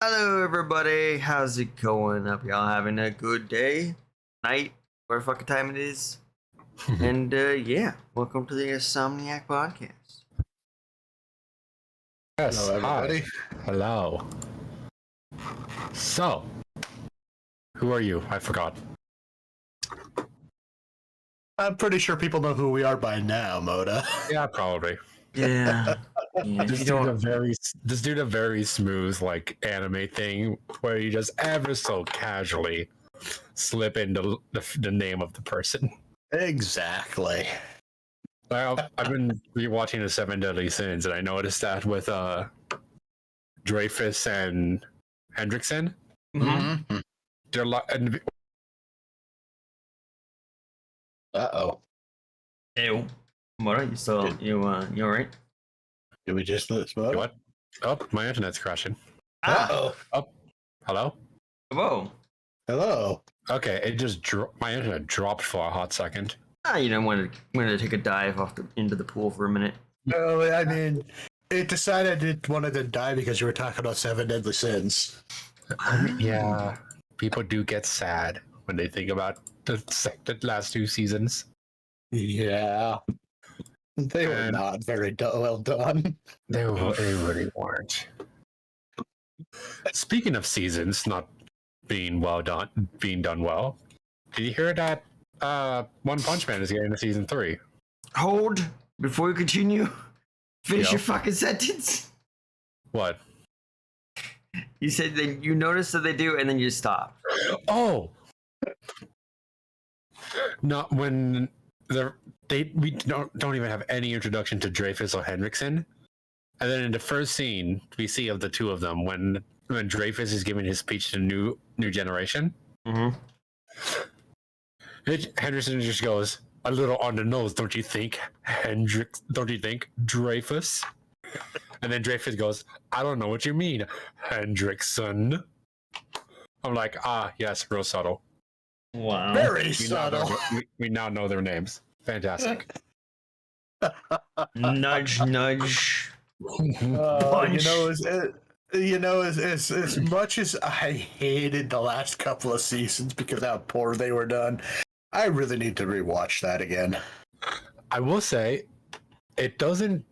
Hello, everybody. How's it going? Hope y'all having a good day, night, whatever fucking time it is. And yeah, welcome to the Insomniac podcast. Yes, Hello, everybody. Hi. Hello. So, who are you? I forgot. I'm pretty sure people know who we are by now, Moda. Yeah, probably. Yeah. This dude a very smooth like anime thing where you just ever so casually slip into the name of the person. Exactly. I've been rewatching the Seven Deadly Sins, and I noticed that with Dreyfus and Hendrickson, Mm-hmm. they're like. Uh-oh. Ew. What are you still? You alright? Did we just lose Moda? What? Oh, my internet's crashing. Uh-oh. Oh, hello? Whoa. Hello. Okay, it just my internet dropped for a hot second. Wanted to take a dive into the pool for a minute. No, I mean, it decided it wanted to die because you were talking about Seven Deadly Sins. Yeah, people do get sad when they think about the last two seasons. Yeah. They were not very well done. They really weren't. Speaking of seasons not being done well, did you hear that One Punch Man is getting a season 3? Hold before you continue. Finish Yep. your fucking sentence. What? You said that you noticed that they do, and then you stop. Oh, not when we don't even have any introduction to Dreyfus or Hendrickson, and then in the first scene we see of the two of them when Dreyfus is giving his speech to the new generation. Mm-hmm. Henderson just goes a little on the nose, don't you think, Don't you think, Dreyfus? And then Dreyfus goes, I don't know what you mean, Hendrickson. I'm like, yes, real subtle. Wow. Very subtle. We now know their names. Fantastic. Nudge, nudge. Punch. As much as I hated the last couple of seasons because how poor they were done, I really need to rewatch that again. I will say, it doesn't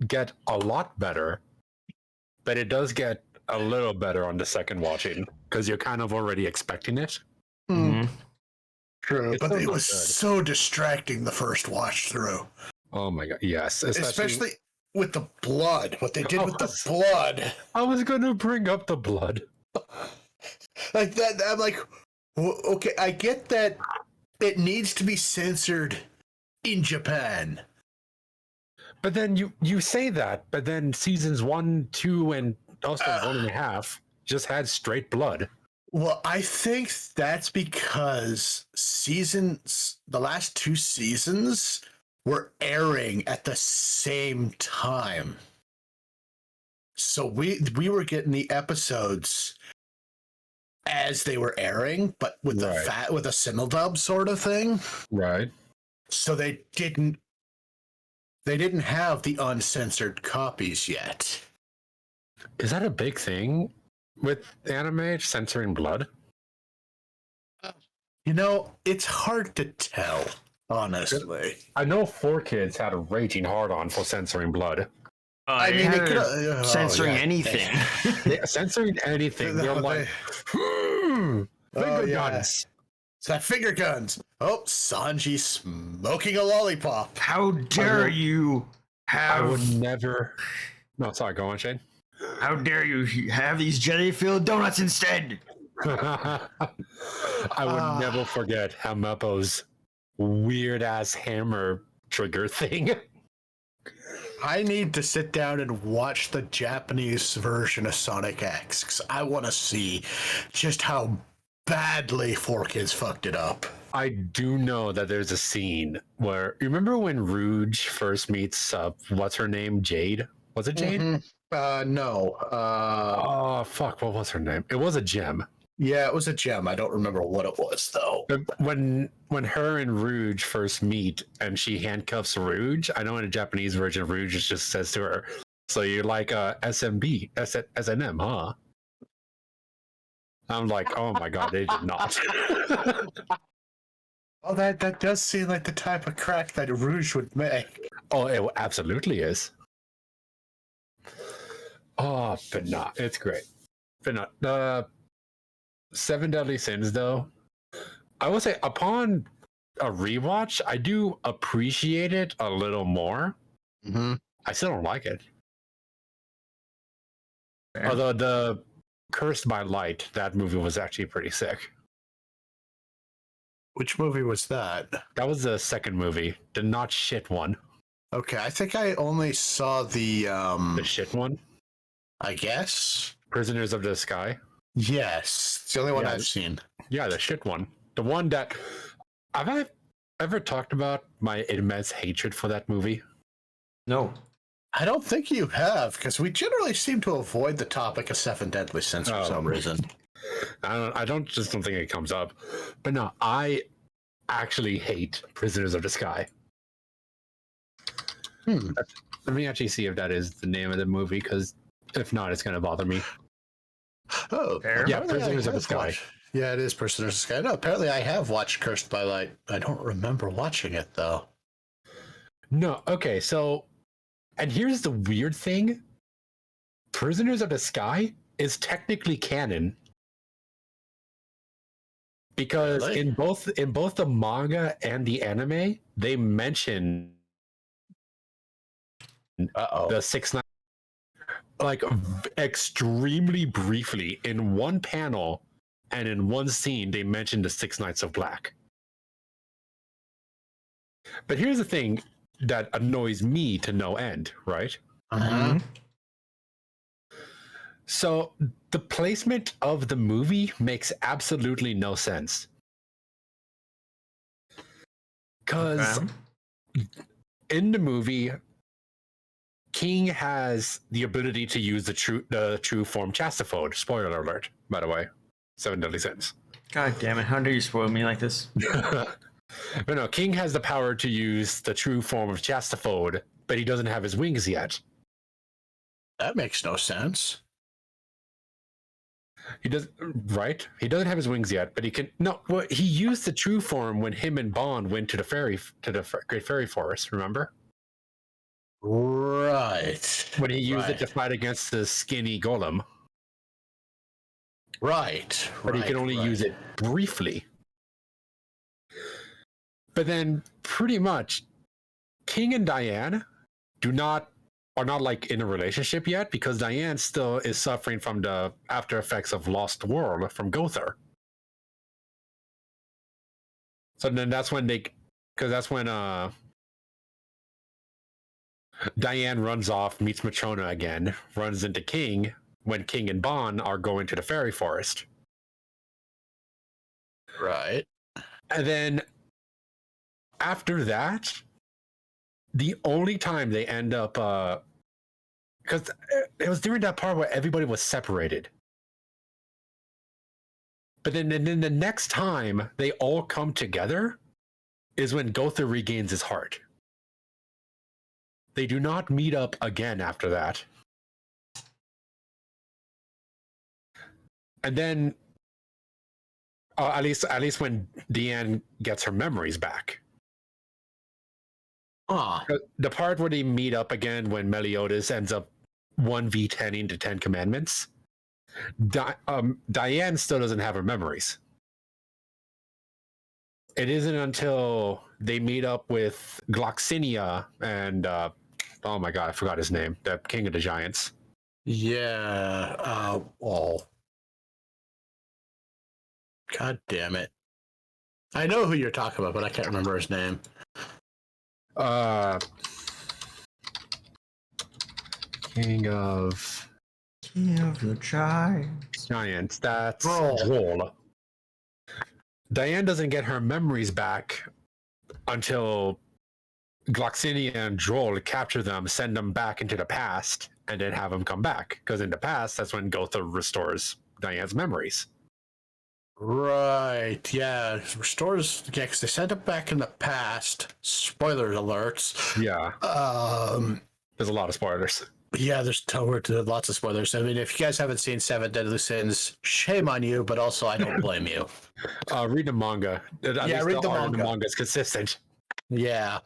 get a lot better, but it does get a little better on the second watching because you're kind of already expecting it. Mm-hmm. True, but it was good. so distracting the first watch through. Oh my god, yes. Especially with the blood. What they did with the blood. I was going to bring up the blood. Like that, I'm like, okay, I get that it needs to be censored in Japan. But then you say that, but then seasons 1, 2, and also 1.5 just had straight blood. Well, I think that's because the last two seasons were airing at the same time. So we were getting the episodes as they were airing, but with with a simuldub sort of thing. Right. So they didn't have the uncensored copies yet. Is that a big thing with anime censoring blood? It's hard to tell, honestly. I know 4Kids had a raging hard-on for censoring blood. I mean, it could censoring anything. Yeah, censoring anything. They're like, finger guns. It's that finger guns. Oh, Sanji smoking a lollipop. How dare you have... I would never... No, sorry, go on, Shane. How dare you have these jelly-filled donuts instead? I would never forget Hameppo's weird-ass hammer trigger thing. I need to sit down and watch the Japanese version of Sonic X, because I want to see just how badly 4Kids fucked it up. I do know that there's a scene where... You remember when Rouge first meets, what's her name, Jade? Was it Jade? Mm-hmm. No. Oh, fuck, what was her name? It was a gem. Yeah, it was a gem. I don't remember what it was, though. When her and Rouge first meet and she handcuffs Rouge, I know in the Japanese version, Rouge just says to her, so you're like SMB, SNM, huh? I'm like, oh my god, they did not. Oh, that does seem like the type of crack that Rouge would make. Oh, it absolutely is. Oh, but nah, it's great. But not Seven Deadly Sins, though. I will say, upon a rewatch, I do appreciate it a little more. Mm-hmm. I still don't like it. Fair. Although the Cursed by Light, that movie was actually pretty sick. Which movie was that? That was the second movie, the not shit one. Okay, I think I only saw the The shit one, I guess. Prisoners of the Sky. Yes, it's the only one Yeah. I've seen. Yeah, the shit one. The one that have I ever talked about my immense hatred for that movie? No. I don't think you have, because we generally seem to avoid the topic of Seven Deadly Sins for some reason. I don't think it comes up. But no, I actually hate Prisoners of the Sky. Let me actually see if that is the name of the movie, because if not, it's going to bother me. Oh, Fair. Yeah, apparently Prisoners I of the have Sky. Yeah, it is Prisoners of the Sky. No, apparently I have watched Cursed by Light. I don't remember watching it, though. No, okay, so, and here's the weird thing. Prisoners of the Sky is technically canon. Because Really? in both the manga and the anime, they mention the 6 Nights, like extremely briefly in one panel and in one scene. They mention the 6 Nights of Black. But here's the thing that annoys me to no end, right? Uh-huh. So the placement of the movie makes absolutely no sense. Because in the movie, King has the ability to use the true form Chastophode. Spoiler alert, by the way. Seven Deadly Sins. God damn it! How dare you spoil me like this? But no, King has the power to use the true form of Chastophode, but he doesn't have his wings yet. That makes no sense. He does, right? He doesn't have his wings yet, but he can. No, well, he used the true form when him and Bond went to the Great Fairy Forest. Remember? Right. When he used it to fight against the skinny golem. Right. But he can only use it briefly. But then, pretty much, King and Diane are not like in a relationship yet, because Diane still is suffering from the after effects of Lost World from Gother. So then that's when Diane runs off, meets Matrona again, runs into King when King and Bond are going to the fairy forest. Right. And then after that, the only time they end up, because it was during that part where everybody was separated. But then the next time they all come together is when Gotha regains his heart. They do not meet up again after that. And then, at least when Deanne gets her memories back. The part where they meet up again when Meliodas ends up 1v10ing the 10 Commandments, Diane still doesn't have her memories. It isn't until they meet up with Gloxinia and, oh my god, I forgot his name, the King of the Giants. Yeah. God damn it. I know who you're talking about, but I can't remember his name. King of the Giants. That's Droll. Diane doesn't get her memories back until Gloxinia and Droll capture them, send them back into the past, and then have them come back. Because in the past, that's when Gotha restores Diane's memories. Right, yeah. Restores, yeah, because they sent it back in the past. Spoiler alerts. Yeah. There's a lot of spoilers. Yeah, there's lots of spoilers. I mean, if you guys haven't seen Seven Deadly Sins, shame on you, but also I don't blame you. Read the manga. At Yeah, least read the art in manga. The manga is consistent. Yeah.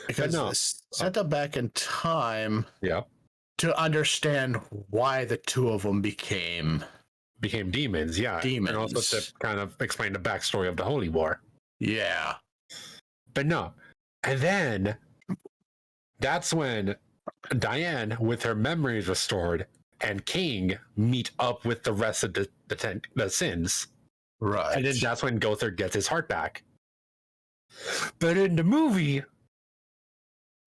Because no. it's set them back in time Yeah. to understand why the two of them became demons, yeah. demons. And also to kind of explain the backstory of the Holy War. Yeah. But no. And then that's when Diane, with her memories restored, and King meet up with the rest of the sins. Right. And then that's when Gother gets his heart back. But in the movie,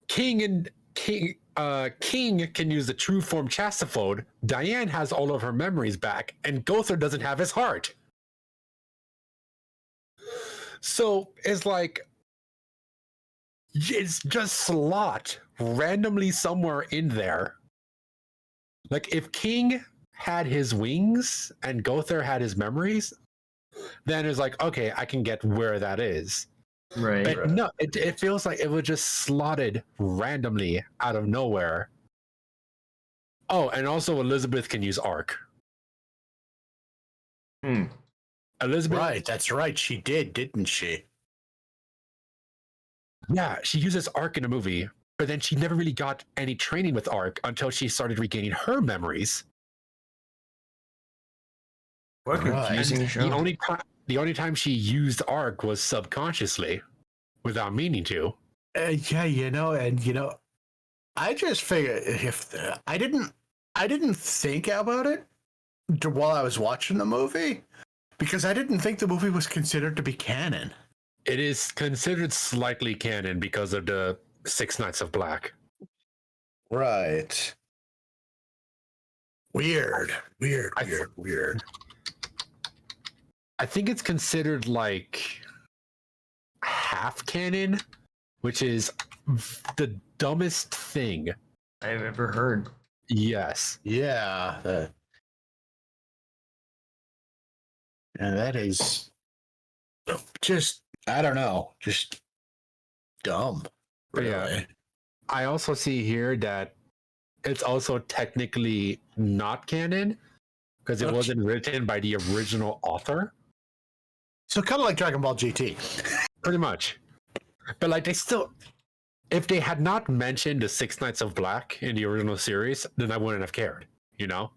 King can use the true form Chastophode. Diane has all of her memories back, and Gother doesn't have his heart. So it's like it's just slot randomly somewhere in there. Like if King had his wings and Gother had his memories, then it's like, okay, I can get where that is. Right. But no, it feels like it was just slotted randomly out of nowhere. Oh, and also Elizabeth can use Arc. Elizabeth, Right, that's right. She did, didn't she? yeah, she uses Arc in the movie, but then she never really got any training with Arc until she started regaining her memories. What a confusing And show. the only time she used Arc was subconsciously, without meaning to. Yeah, I just figured if I didn't think about it while I was watching the movie because I didn't think the movie was considered to be canon. It is considered slightly canon because of the Six Nights of Black. Right. Weird. I think it's considered like half canon, which is the dumbest thing I've ever heard. Yes. Yeah. And that is just, I don't know, just dumb. But Really. yeah. I also see here that it's also technically not canon because it wasn't written by the original author. So kind of like Dragon Ball GT. Pretty much. But like they still, if they had not mentioned the Six Nights of Black in the original series, then I wouldn't have cared, you know?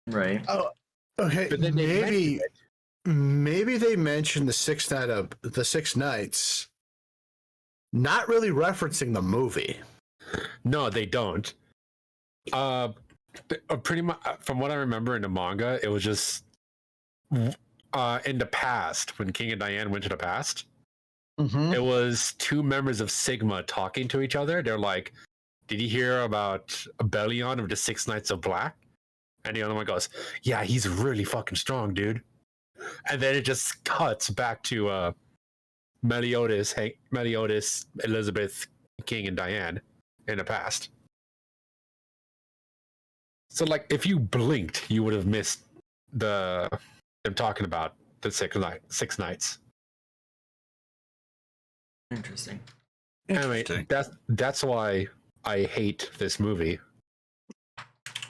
Right. Oh, okay. But then Maybe they mentioned the Six Nights, not really referencing the movie. No, they don't. Pretty much, from what I remember in the manga, it was just in the past when King and Diane went to the past. Mm-hmm. It was two members of Sigma talking to each other. They're like, "Did you hear about Bellion of the Six Nights of Black?" And the other one goes, "Yeah, he's really fucking strong, dude." And then it just cuts back to Meliodas, Elizabeth, King, and Diane in the past. So, like, if you blinked, you would have missed them talking about the Six Nights. Interesting. Anyway, that's why I hate this movie.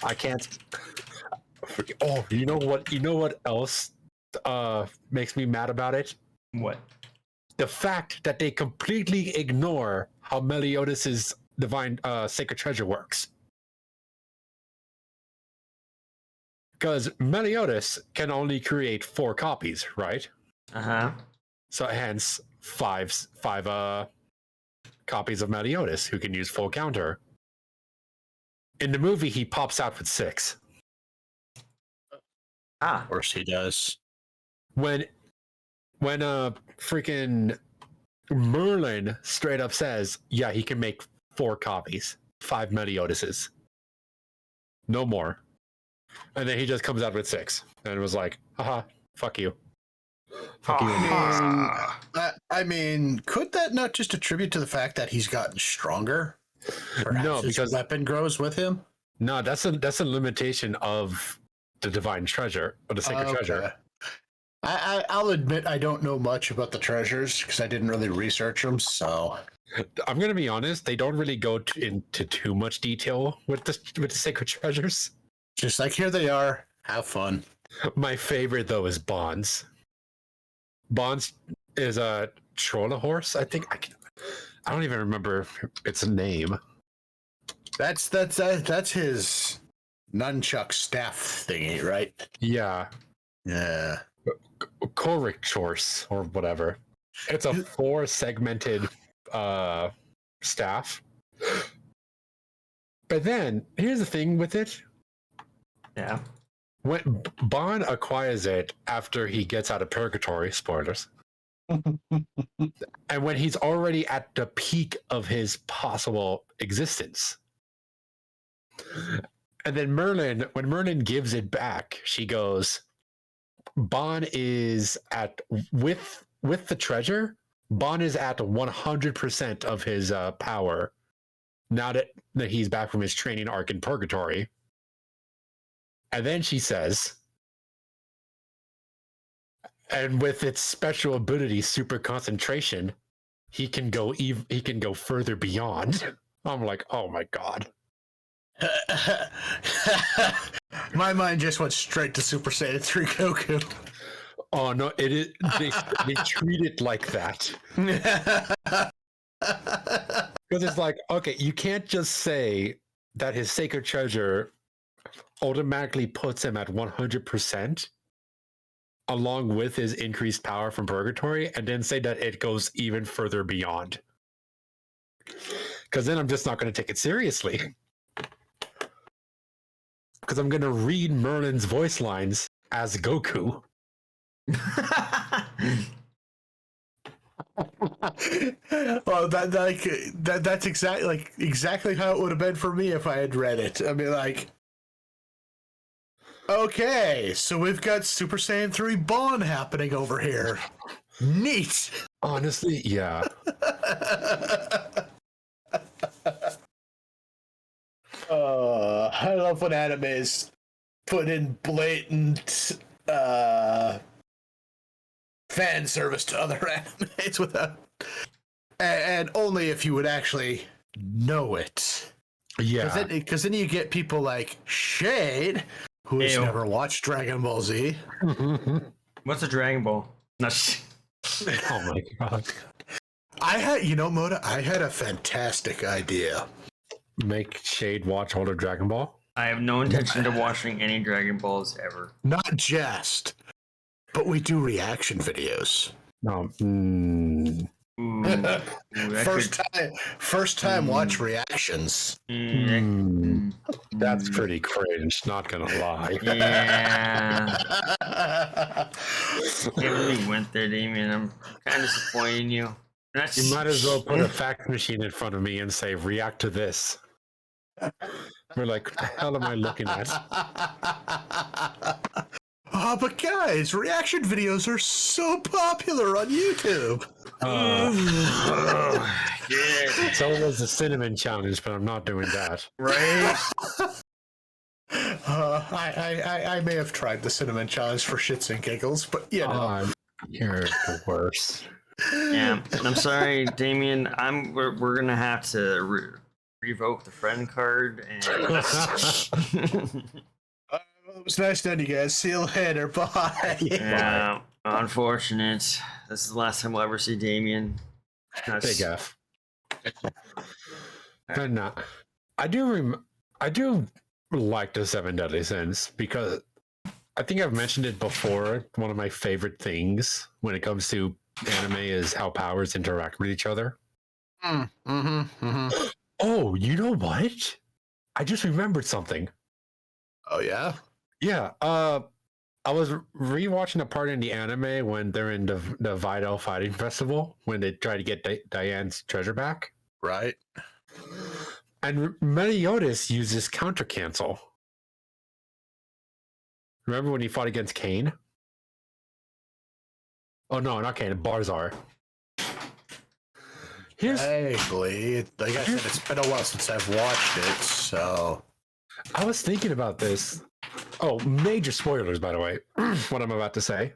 I can't. Oh, you know what? You know what else makes me mad about it? What? The fact that they completely ignore how Meliodas' divine sacred treasure works. Because Meliodas can only create 4 copies, right? Uh-huh. So hence five copies of Meliodas who can use full counter. In the movie, he pops out with 6. Of course he does. When freaking Merlin straight up says, yeah, he can make 4 copies, 5 Meliodases. No more. And then he just comes out with 6. And it was like, haha, fuck you. Fuck you. I mean, could that not just attribute to the fact that he's gotten stronger? Perhaps No, his because weapon grows with him. No, that's a limitation of the divine treasure or the sacred treasure. I'll admit I don't know much about the treasures because I didn't really research them. So I'm gonna be honest. They don't really go into too much detail with the sacred treasures. Just like here they are. Have fun. My favorite though is Bonds. Bonds is a Trolla horse. I think I don't even remember its name. That's his nunchuck staff thingy, right? Yeah, Yeah. Korik horse or whatever. It's a 4-segmented staff. But then here's the thing with it. Yeah. When Bond acquires it after he gets out of purgatory, spoilers, and when he's already at the peak of his possible existence. And then when Merlin gives it back, she goes, Bond is at, with the treasure, Bond is at 100% of his power now that he's back from his training arc in purgatory. And then she says, and with its special ability, super concentration, he can go further beyond. I'm like, oh my god. My mind just went straight to Super Saiyan 3 Goku. Oh no, it is they treat it like that. Because it's like, okay, you can't just say that his sacred treasure automatically puts him at 100% along with his increased power from purgatory, and then say that it goes even further beyond. Because then I'm just not going to take it seriously. Because I'm going to read Merlin's voice lines as Goku. Well, that's exactly how it would have been for me if I had read it. I mean, like, okay, so we've got Super Saiyan 3 Bond happening over here. Neat. Honestly, yeah. I love when animes put in blatant fan service to other animes without, and only if you would actually know it. Yeah. Because then you get people like Shade, who has never watched Dragon Ball Z. What's a Dragon Ball? No, Oh my god. Moda, I had a fantastic idea. Make Shade watch all of Dragon Ball? I have no intention of watching any Dragon Balls ever. Not just, but we do reaction videos. No. First time watch reactions. That's pretty cringe, not gonna lie. Yeah. It really went there, Damien. I'm kind of disappointed in you. You might as well put a fax machine in front of me and say, react to this. We're like, what the hell am I looking at? Oh, but guys, reaction videos are so popular on YouTube. Yeah. So was the cinnamon challenge, but I'm not doing that. Right? I may have tried the cinnamon challenge for shits and giggles, but you know. You're the worst. Yeah. I'm sorry, Damien. We're gonna have to revoke the friend card and. It was nice knowing you guys. See you later. Bye. Yeah. Unfortunate. This is the last time we'll ever see Damien. Big F. And I do like the Seven Deadly Sins because I think I've mentioned it before. One of my favorite things when it comes to anime is how powers interact with each other. Oh, you know what? I just remembered something. Oh yeah? Yeah. I was rewatching a part in the anime when they're in the Vidal Fighting Festival when they try to get Diane's treasure back. Right. And Meliodas uses counter cancel. Remember when he fought against Kane? Oh no, not Kane, Barzar. Hey, Bleed. Like I said, it's been a while since I've watched it, so. I was thinking about this. Oh, major spoilers, by the way. What I'm about to say.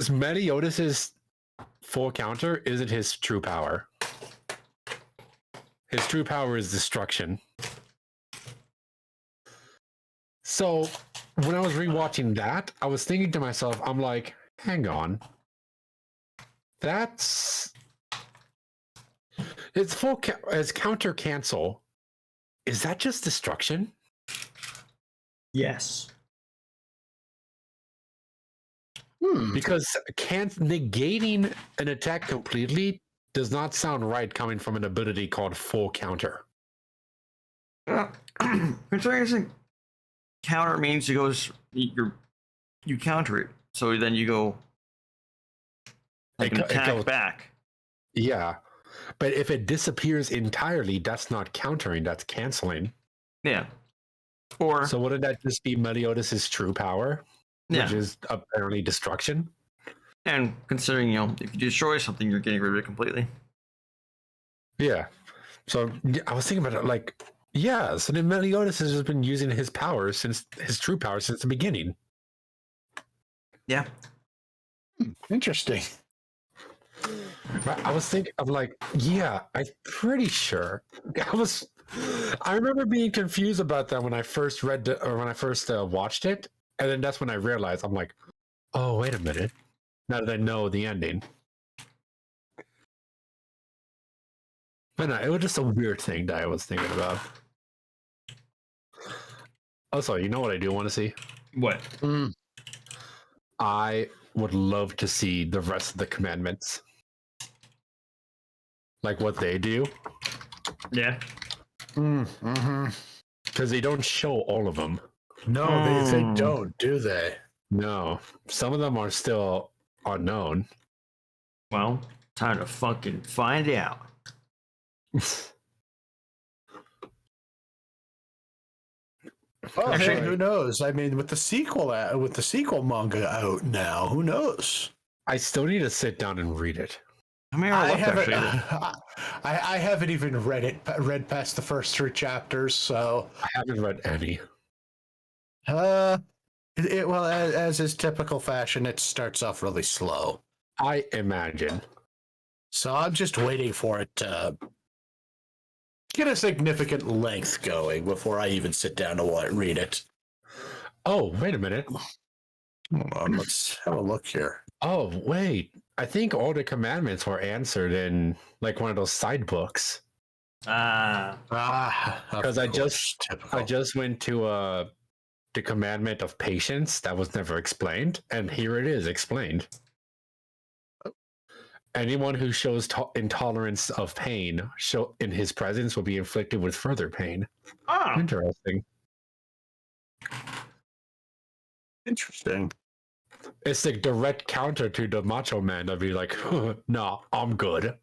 Meliodas' full counter isn't his true power. His true power is destruction. So when I was rewatching that, I was thinking to myself, I'm like, hang on. It's as counter cancel. Is that just destruction? Yes. Because negating an attack completely does not sound right coming from an ability called full counter. Considering counter means you counter it, so then you go like an attack back. Yeah, but if it disappears entirely, that's not countering, that's canceling. Yeah. Or so wouldn't that just be Meliodas' true power, which is apparently destruction? And considering, if you destroy something, you're getting rid of it completely. Yeah. So I was thinking about it like, yeah, so then Meliodas has just been using his power since his true power since the beginning. Yeah. Interesting. I was thinking, I'm like, yeah, I'm pretty sure. I remember being confused about that when I first watched it, and then that's when I realized, I'm like, oh, wait a minute. Now that I know the ending. But no, it was just a weird thing that I was thinking about. Also, you know what I do want to see? What? I would love to see the rest of the commandments. Like what they do. Yeah. Because they don't show all of them. No, they don't, do they? No. Some of them are still unknown. Well, time to fucking find out. Well, actually, who knows? I mean, with the sequel manga out now, who knows? I still need to sit down and read it. I haven't even read past the first 3 chapters, so I haven't read any. Well, as is typical fashion, it starts off really slow. I imagine. So I'm just waiting for it to get a significant length going before I even sit down to read it. Oh, wait a minute. Hold on, let's have a look here. Oh, wait. I think all the commandments were answered in like one of those side books. Because I just went to the commandment of patience that was never explained, and here it is explained. Anyone who shows intolerance of pain in his presence will be inflicted with further pain. Interesting. It's the direct counter to the macho man. I'd be like, nah, I'm good.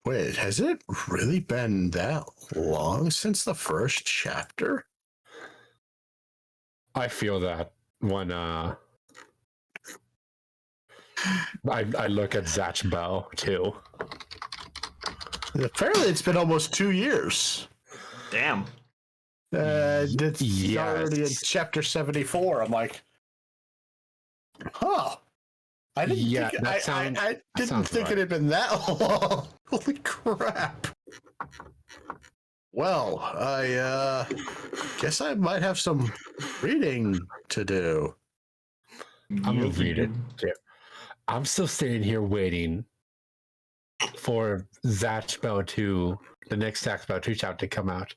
Wait, has it really been that long since the first chapter? I feel that when I look at Zatch Bell too. Apparently, it's been almost 2 years. Damn. It's already in chapter 74. I'm like, huh. I didn't think it had been that long. Holy crap. Well, I guess I might have some reading to do. I'm gonna read it. Yeah. I'm still sitting here waiting for Zatch Bell 2, the next Zatch Bell 2 chapter to come out.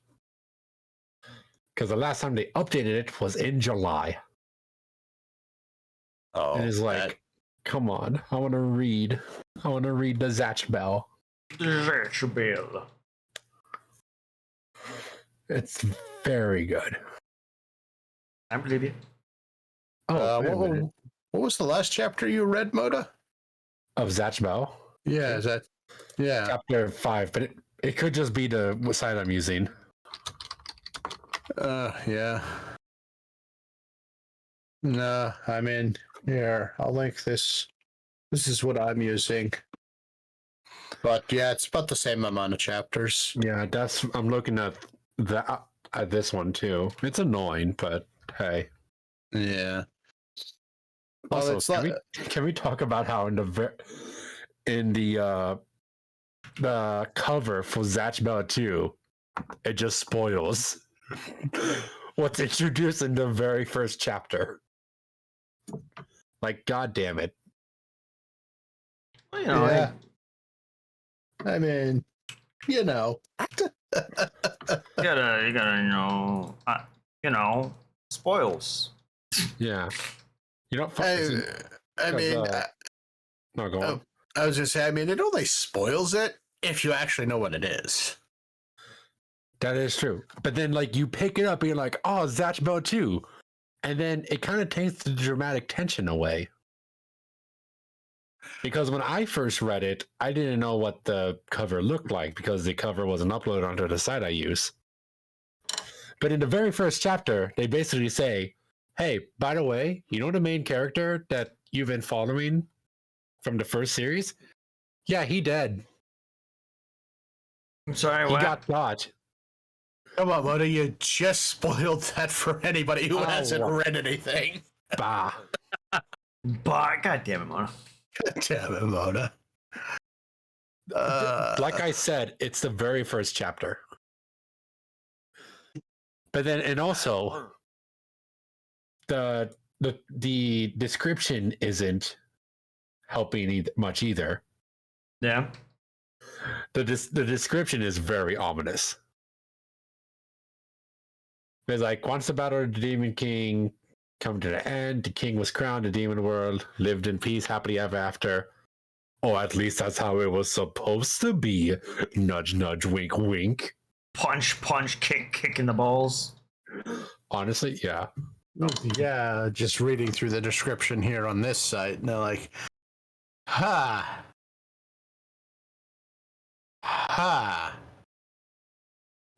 Because the last time they updated it was in July. Oh, and it's like, come on, I want to read the Zatch Bell. Zatch Bell. It's very good. I believe you. Oh, what was the last chapter you read, Moda? Of Zatch Bell? Yeah, Chapter 5, but it could just be the site I'm using. Yeah. No, I mean, here, I'll link this. This is what I'm using. But yeah, it's about the same amount of chapters. Yeah, I'm looking at this one too. It's annoying, but Hey. Yeah. Well, Also, it's can we talk about how in the cover for Zatch Bell 2, it just spoils what's introduced in the very first chapter. Like, god damn it. Well, you know, yeah. I mean, you know. you gotta, you know, spoils. Yeah. You know, I mean, no, go on. I was just saying, I mean, it only spoils it if you actually know what it is. That is true. But then, like, you pick it up and you're like, oh, Zatch Bell 2. And then it kind of takes the dramatic tension away. Because when I first read it, I didn't know what the cover looked like because the cover wasn't uploaded onto the site I use. But in the very first chapter, they basically say, hey, by the way, you know the main character that you've been following from the first series? Yeah, he dead. I'm sorry, He what? got shot. Come on, Mona, you just spoiled that for anybody who hasn't wow. read anything. Bah. But God damn it, Mona. God damn it, Mona. Like I said, it's the very first chapter. But then, and also, the description isn't helping much either. Yeah. The description is very ominous. It's like, once the battle of the Demon King come to the end, the king was crowned, the demon world lived in peace, happily ever after. Or at least that's how it was supposed to be. Nudge, nudge, wink, wink. Punch, punch, kick in the balls. Honestly, yeah. Yeah, just reading through the description here on this site, and they're like, ha. Ha.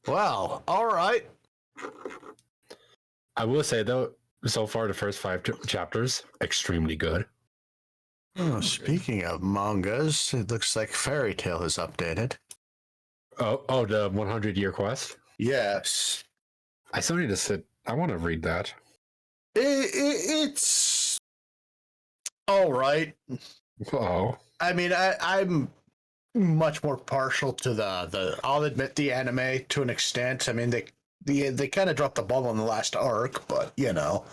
Well, all right. I will say, though, so far the first 5 chapters, extremely good. Oh, speaking of mangas, it looks like Fairy Tail is updated. Oh, the 100-year quest? Yes. I still need to sit. I want to read that. It's all right. Oh. I mean, I'm much more partial to the. I'll admit the anime to an extent. I mean, they kind of dropped the ball on the last arc, but you know.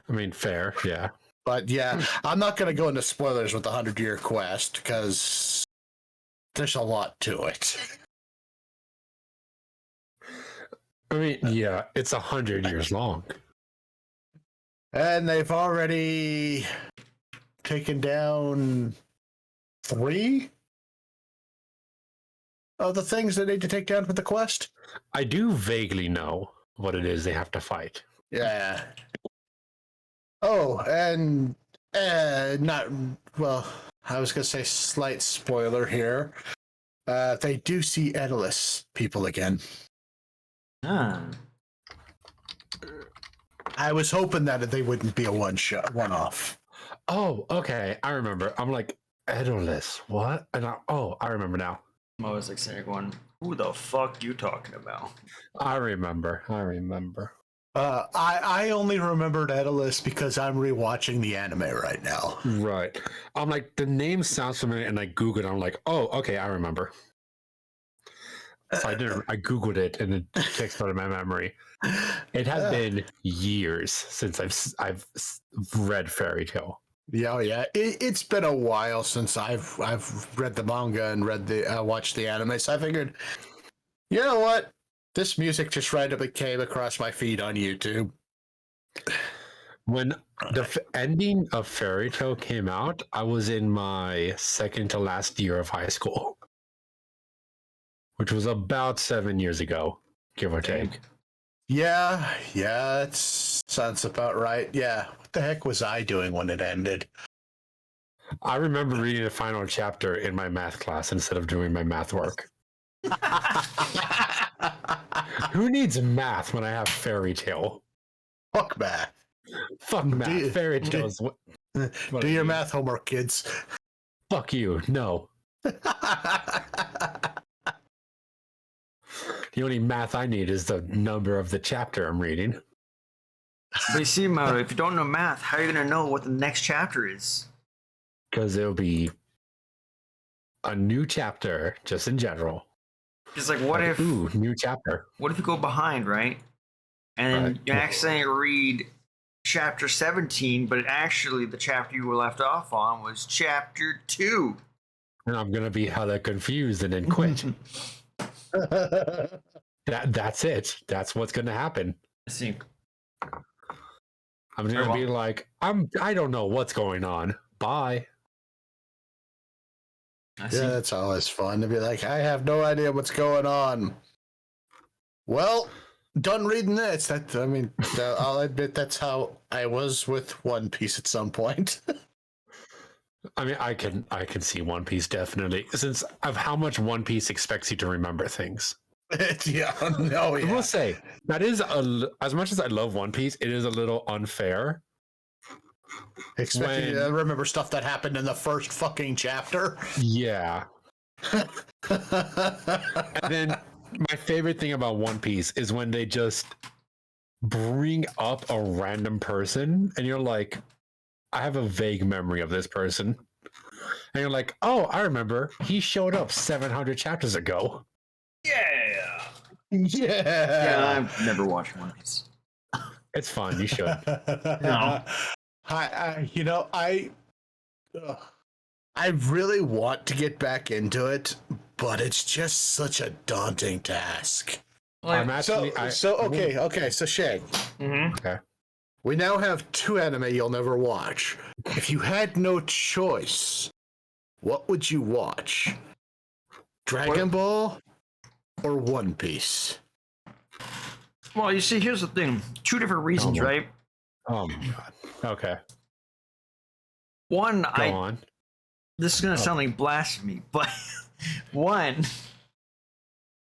I mean, fair, yeah. But yeah, I'm not going to go into spoilers with the 100-year quest because there's a lot to it. I mean, yeah, it's 100 years long. And they've already taken down 3 of the things they need to take down for the quest. I do vaguely know what it is they have to fight. Yeah. Oh, and not well. I was gonna say slight spoiler here. They do see Daedalus people again. Ah. I was hoping that they wouldn't be a one-off. Oh, okay. I remember. I'm like, Daedalus, what? And I remember now. I'm always like saying, going, who the fuck you talking about? I remember. I only remembered Daedalus because I'm rewatching the anime right now. Right. I'm like, the name sounds familiar, and I Googled it. I'm like, oh, okay, I remember. So I Googled it, and it takes out of my memory. It has been years since I've read Fairy Tail. Yeah, yeah. It's been a while since I've read the manga and watched the anime. So I figured, you know what? This music just randomly came across my feed on YouTube. When the ending of Fairy Tail came out, I was in my second to last year of high school, which was about 7 years ago, give or take. Yeah, it sounds about right. Yeah, what the heck was I doing when it ended? I remember reading the final chapter in my math class instead of doing my math work. Who needs math when I have Fairy Tail? Fuck math. Fuck math. Fairy Tales. Do your math homework, kids. Fuck you. No. The only math I need is the number of the chapter I'm reading. But you see, Moto, if you don't know math, how are you gonna know what the next chapter is? Because there'll be a new chapter just in general. It's like, what if new chapter? What if you go behind, right? And then you accidentally read chapter 17, but actually the chapter you were left off on was chapter 2. And I'm gonna be hella confused and then quit. That's it. That's what's gonna happen. I see. I'm gonna be like, I don't know what's going on. Bye. Yeah, that's always fun to be like, I have no idea what's going on. Well, done reading this. I'll admit that's how I was with One Piece at some point. I mean, I can see One Piece definitely, since of how much One Piece expects you to remember things. Yeah. I will say that is as much as I love One Piece, it is a little unfair. Expecting you to remember stuff that happened in the first fucking chapter. Yeah. And then my favorite thing about One Piece is when they just bring up a random person and you're like, I have a vague memory of this person. And you're like, oh, I remember. He showed up 700 chapters ago. Yeah. Yeah. I've never watched One Piece. It's fun. You should. No. I really want to get back into it, but it's just such a daunting task. I'm actually, okay. So Shay, okay. We now have 2 anime you'll never watch. If you had no choice, what would you watch? Dragon Ball or One Piece? Well, you see, here's the thing. 2 different reasons, right? Oh my god. Okay. One, Go on. This is gonna sound like blasphemy, but one,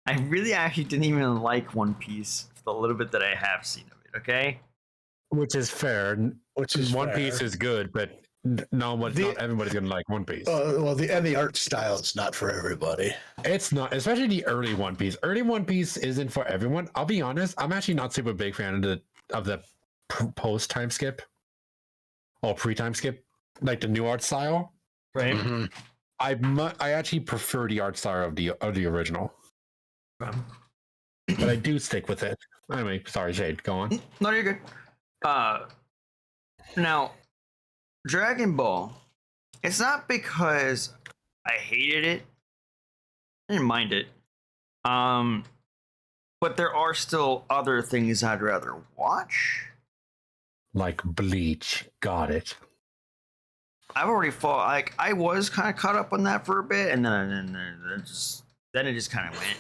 I really actually didn't even like One Piece for the little bit that I have seen of it. Okay. Which is fair. One Piece is good, but not everybody's gonna like One Piece. The art style is not for everybody. It's not, especially the early One Piece. Early One Piece isn't for everyone. I'll be honest. I'm actually not super big fan of the post time skip or pre time skip, like the new art style. Right. Mm-hmm. I actually prefer the art style of the original, but I do stick with it. Anyway, sorry, Shade. Go on. No, you're good. Now, Dragon Ball. It's not because I hated it. I didn't mind it. But there are still other things I'd rather watch. Like Bleach. Got it. I've already fought. Like I was kind of caught up on that for a bit, and then it just kind of went,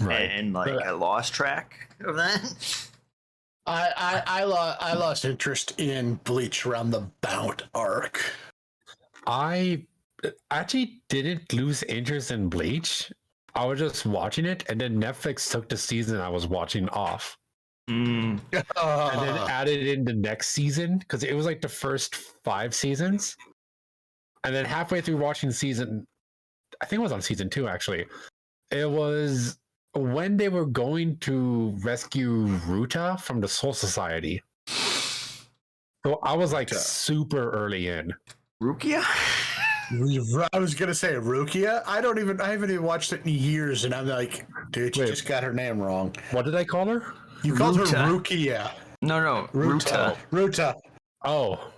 Right. and I lost track of that. I lost interest in Bleach around the Bout arc. I actually didn't lose interest in Bleach. I was just watching it, and then Netflix took the season I was watching off. And then added in the next season because it was like the first 5 seasons, and then halfway through watching season, I think it was on season 2 actually. It was when they were going to rescue Ruta from the Soul Society. So I was like super early in. Rukia? I was gonna say Rukia. I haven't even watched it in years, and I'm like, dude, you just got her name wrong. What did I call her? You called her Rukia. No, Ruta. Ruta. Oh,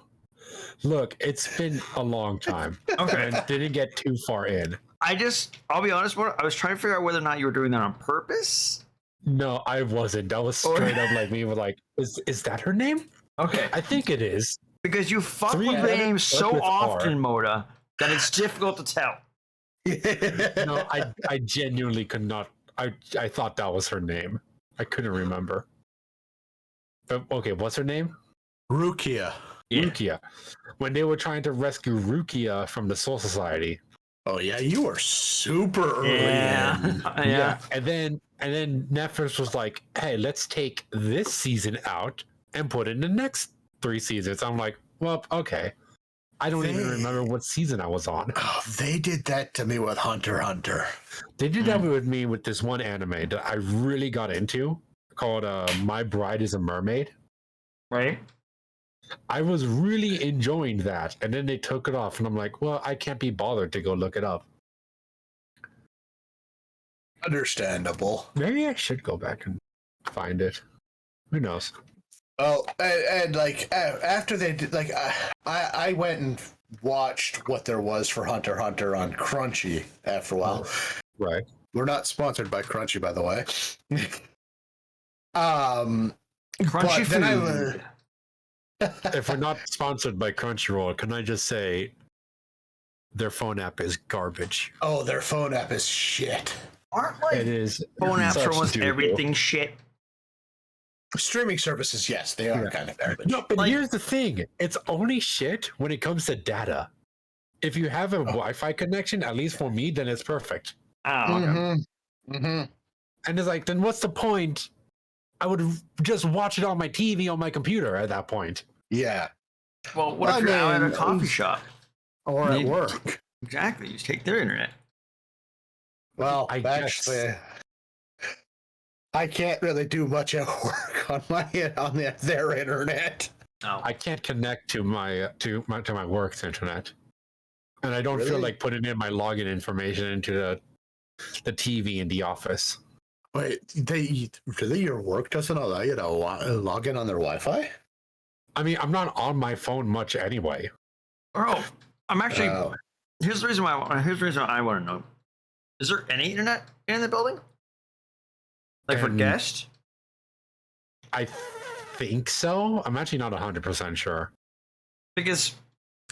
look, it's been a long time. Okay. And didn't get too far in. I'll be honest, I was trying to figure out whether or not you were doing that on purpose. No, I wasn't. That was straight up like me. With like, is that her name? Okay. I think it is. Because you fuck with names so often, Moda, that it's difficult to tell. No, I genuinely could not. I thought that was her name. I couldn't remember. But okay, what's her name? Rukia. Yeah. Rukia. When they were trying to rescue Rukia from the Soul Society. Oh yeah, you were super early in. Yeah. And then Netflix was like, hey, let's take this season out and put in the next 3 seasons. I'm like, well, okay. I don't even remember what season I was on. Oh, they did that to me with Hunter x Hunter. They did that with me with this one anime that I really got into called My Bride is a Mermaid. Right? I was really enjoying that, and then they took it off, and I'm like, well, I can't be bothered to go look it up. Understandable. Maybe I should go back and find it. Who knows? Well, and like after they did, like I went and watched what there was for Hunter x Hunter on Crunchy after a while. Right. We're not sponsored by Crunchy, by the way. Crunchy but then food. If we're not sponsored by Crunchyroll, can I just say their phone app is garbage? Oh, their phone app is shit. Aren't like It is phone apps such for almost doo-doo. everything shit? Streaming services, yes, they are kind of garbage. No, but Like- here's the thing: it's only shit when it comes to data. If you have a Wi-Fi connection, at least for me, then it's perfect. Oh, okay. Mm-hmm. Mm-hmm. And it's like, then what's the point? I would just watch it on my TV on my computer at that point. Yeah. Well, what if you're out at a coffee shop? Or at Maybe. work. Exactly. You just take their internet. Well, I actually, I can't really do much at work on their internet. Oh. I can't connect to my work's internet, and I don't feel Really? like putting in my login information into the TV in the office. Wait, really? Your work doesn't allow you to log in on their Wi-Fi? I mean, I'm not on my phone much anyway. Bro, I'm actually. Oh. Here's the reason why. Here's the reason why I want to know. Is there any internet in the building? Like for guests? I think so. I'm actually not 100% sure. Because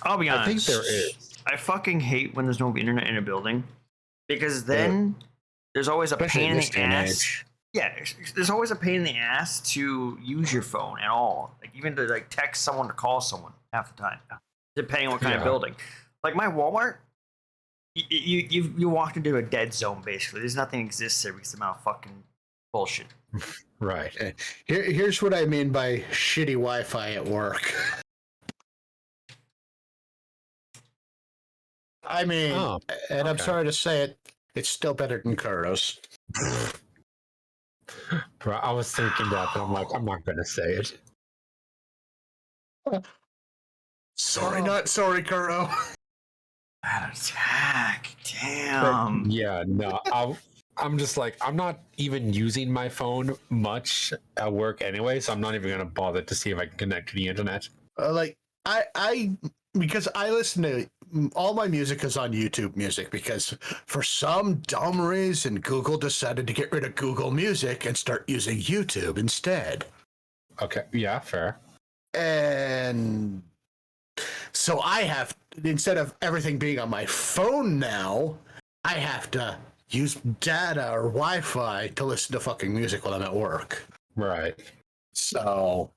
I'll be honest. I think there is. I fucking hate when there's no internet in a building, because then there's always a Especially pain in in this the day and ass. age. Yeah, there's always a pain in the ass to use your phone at all. Like even to like text someone or call someone half the time, depending on what kind of Yeah. building. Like my Walmart, you walked into a dead zone basically. There's nothing exists there because of the amount of fucking bullshit. Right. Here's what I mean by shitty Wi-Fi at work. I mean, and I'm okay. sorry to say it, it's still better than Kurtos. Bro, I was thinking that, but I'm like, I'm not going to say it. Sorry, not sorry, Kurto. Bad attack. Damn. Yeah, no, I'm just like, I'm not even using my phone much at work anyway, so I'm not even going to bother to see if I can connect to the internet. Like I because I listen to all my music is on YouTube Music, because for some dumb reason Google decided to get rid of Google Music and start using YouTube instead. Okay, yeah, fair. And so I have, instead of everything being on my phone now, I have to use data or Wi-Fi to listen to fucking music while I'm at work. Right. So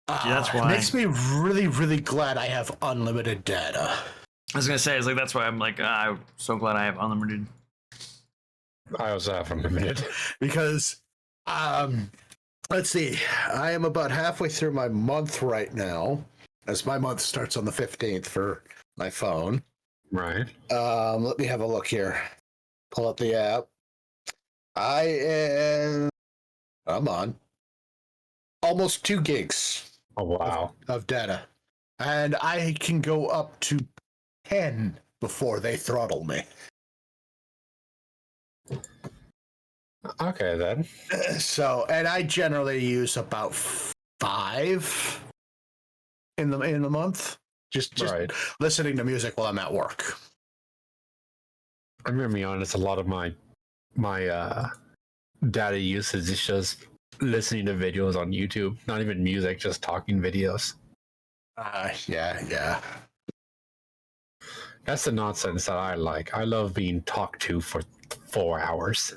that's it why. makes me really, really glad I have unlimited data. I was gonna say, it's like that's why I'm like, I'm so glad I have unlimited. I also have unlimited. Because let's see, I am about halfway through my month right now, as my month starts on the 15th for my phone. Right. Let me have a look here. Pull up the app. I'm on almost 2 gigs Oh, wow. of data, and I can go up to 10 before they throttle me. Okay, then. So, and I generally use about 5 in the month, just Right. listening to music while I'm at work. I'm going to be honest, a lot of my data usage is just listening to videos on YouTube, not even music, just talking videos. Yeah. That's the nonsense that I like. I love being talked to for 4 hours.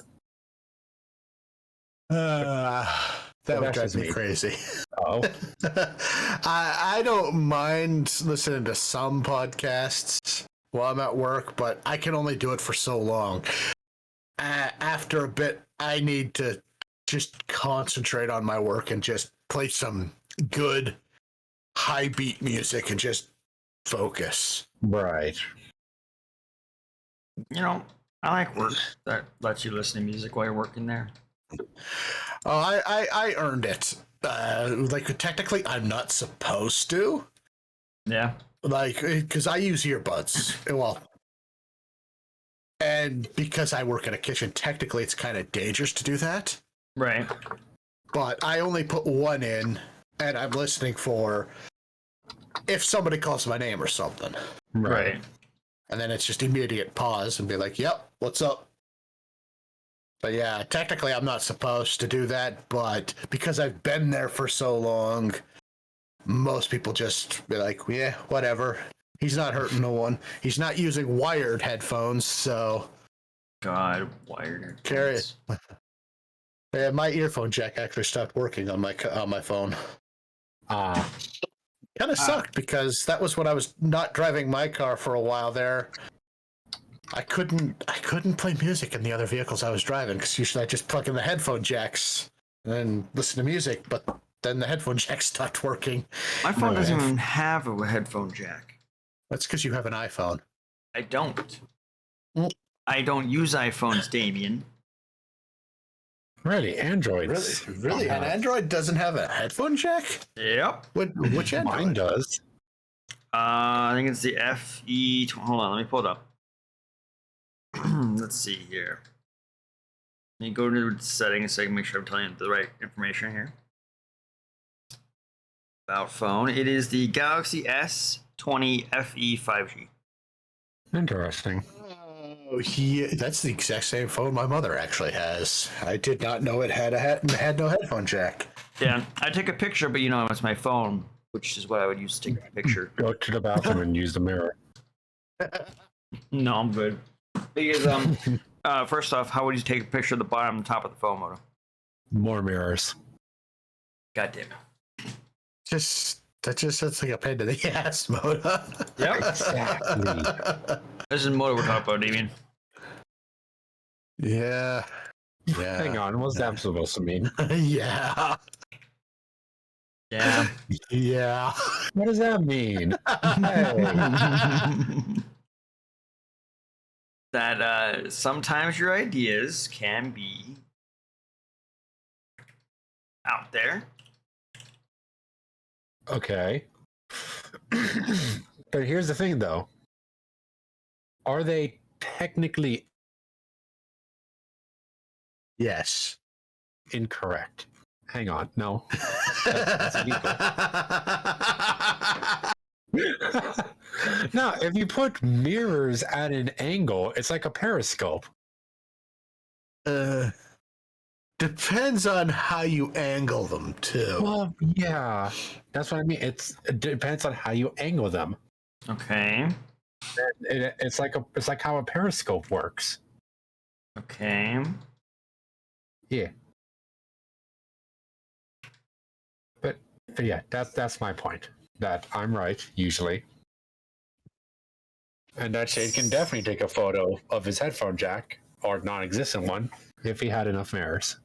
That would that's drive just me me. crazy. Oh, I don't mind listening to some podcasts while I'm at work, but I can only do it for so long. After a bit, I need to just concentrate on my work and just play some good high beat music and just focus. right. You know, I like work that lets you listen to music while you're working there. Oh, I earned it. Like technically, I'm not supposed to. Yeah. Like, because I use earbuds. Well, and because I work in a kitchen, technically, it's kind of dangerous to do that. Right. But I only put one in, and I'm listening for if somebody calls my name or something. Right. And then it's just immediate pause and be like, "Yep, what's up?" But yeah, technically, I'm not supposed to do that. But because I've been there for so long, most people just be like, "Yeah, whatever." He's not hurting no one. He's not using wired headphones, so God, wired. carry it. Yeah, my earphone jack actually stopped working on my phone. Kind of sucked because that was when I was not driving my car for a while there. I couldn't play music in the other vehicles I was driving because usually I just plug in the headphone jacks and then listen to music, but then the headphone jack stopped working. My phone doesn't even have a headphone jack. That's because you have an iPhone. I don't. Mm. I don't use iPhones, Damien. Really, Androids. Really? An Android doesn't have a headphone jack? Yep. Which Android? Mine does. I think it's the FE. Hold on, let me pull it up. Let's see here. Let me go to the settings so I can make sure I'm telling you the right information here. About phone. It is the Galaxy S20 FE 5G. Interesting. Oh, that's the exact same phone my mother actually has. I did not know it had had no headphone jack. Yeah, I take a picture, but you know it's my phone, which is what I would use to take a picture. Go to the bathroom and use the mirror. No, I'm good. Because first off, how would you take a picture of the bottom and top of the phone modem? More mirrors. God damn it. That just sounds like a pain to the ass, Moda. Yep. Exactly. This is motor we're talking about, Damien. Yeah. Hang on, what's that supposed to mean? Yeah. Yeah. Yeah. What does that mean? Hey. That sometimes your ideas can be out there. Okay. But here's the thing, though. Are they technically Yes. incorrect? Hang on. No. That's illegal. Now, if you put mirrors at an angle, it's like a periscope. Depends on how you angle them, too. Well, yeah. That's what I mean. It depends on how you angle them. Okay. It's like how a periscope works. Okay. Yeah. But yeah, that's my point. That I'm right, usually. And that Shade can definitely take a photo of his headphone jack, or non-existent one, if he had enough mirrors.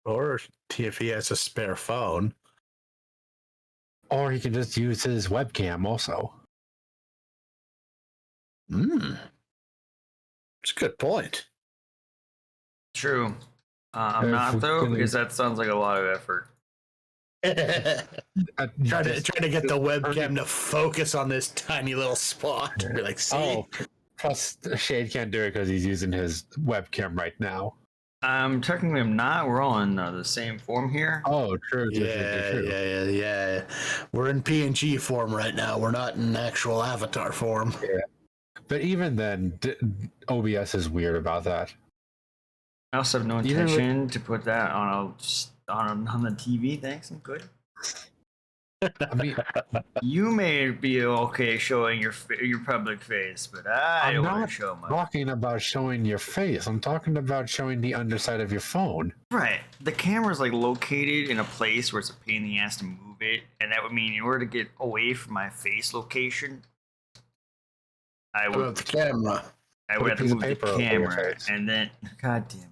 Or if he has a spare phone. Or he can just use his webcam also. It's a good point. True. I'm not though, because that sounds like a lot of effort. Trying to get the webcam to focus on this tiny little spot. Be like, see? Oh, plus Shade can't do it because he's using his webcam right now. Technically I'm not. We're all in the same form here. Oh, true. Yeah. We're in PNG form right now. We're not in actual avatar form. Yeah. But even then, OBS is weird about that. I also have no intention to put that on the TV. Thanks, I'm good. I mean, you may be okay showing your public face, but I don't want to show my. I'm not talking about showing your face. I'm talking about showing the underside of your phone. Right. The camera's like located in a place where it's a pain in the ass to move it, and that would mean in order to get away from my face location, I would the camera. I would have to move the camera, and then God damn it.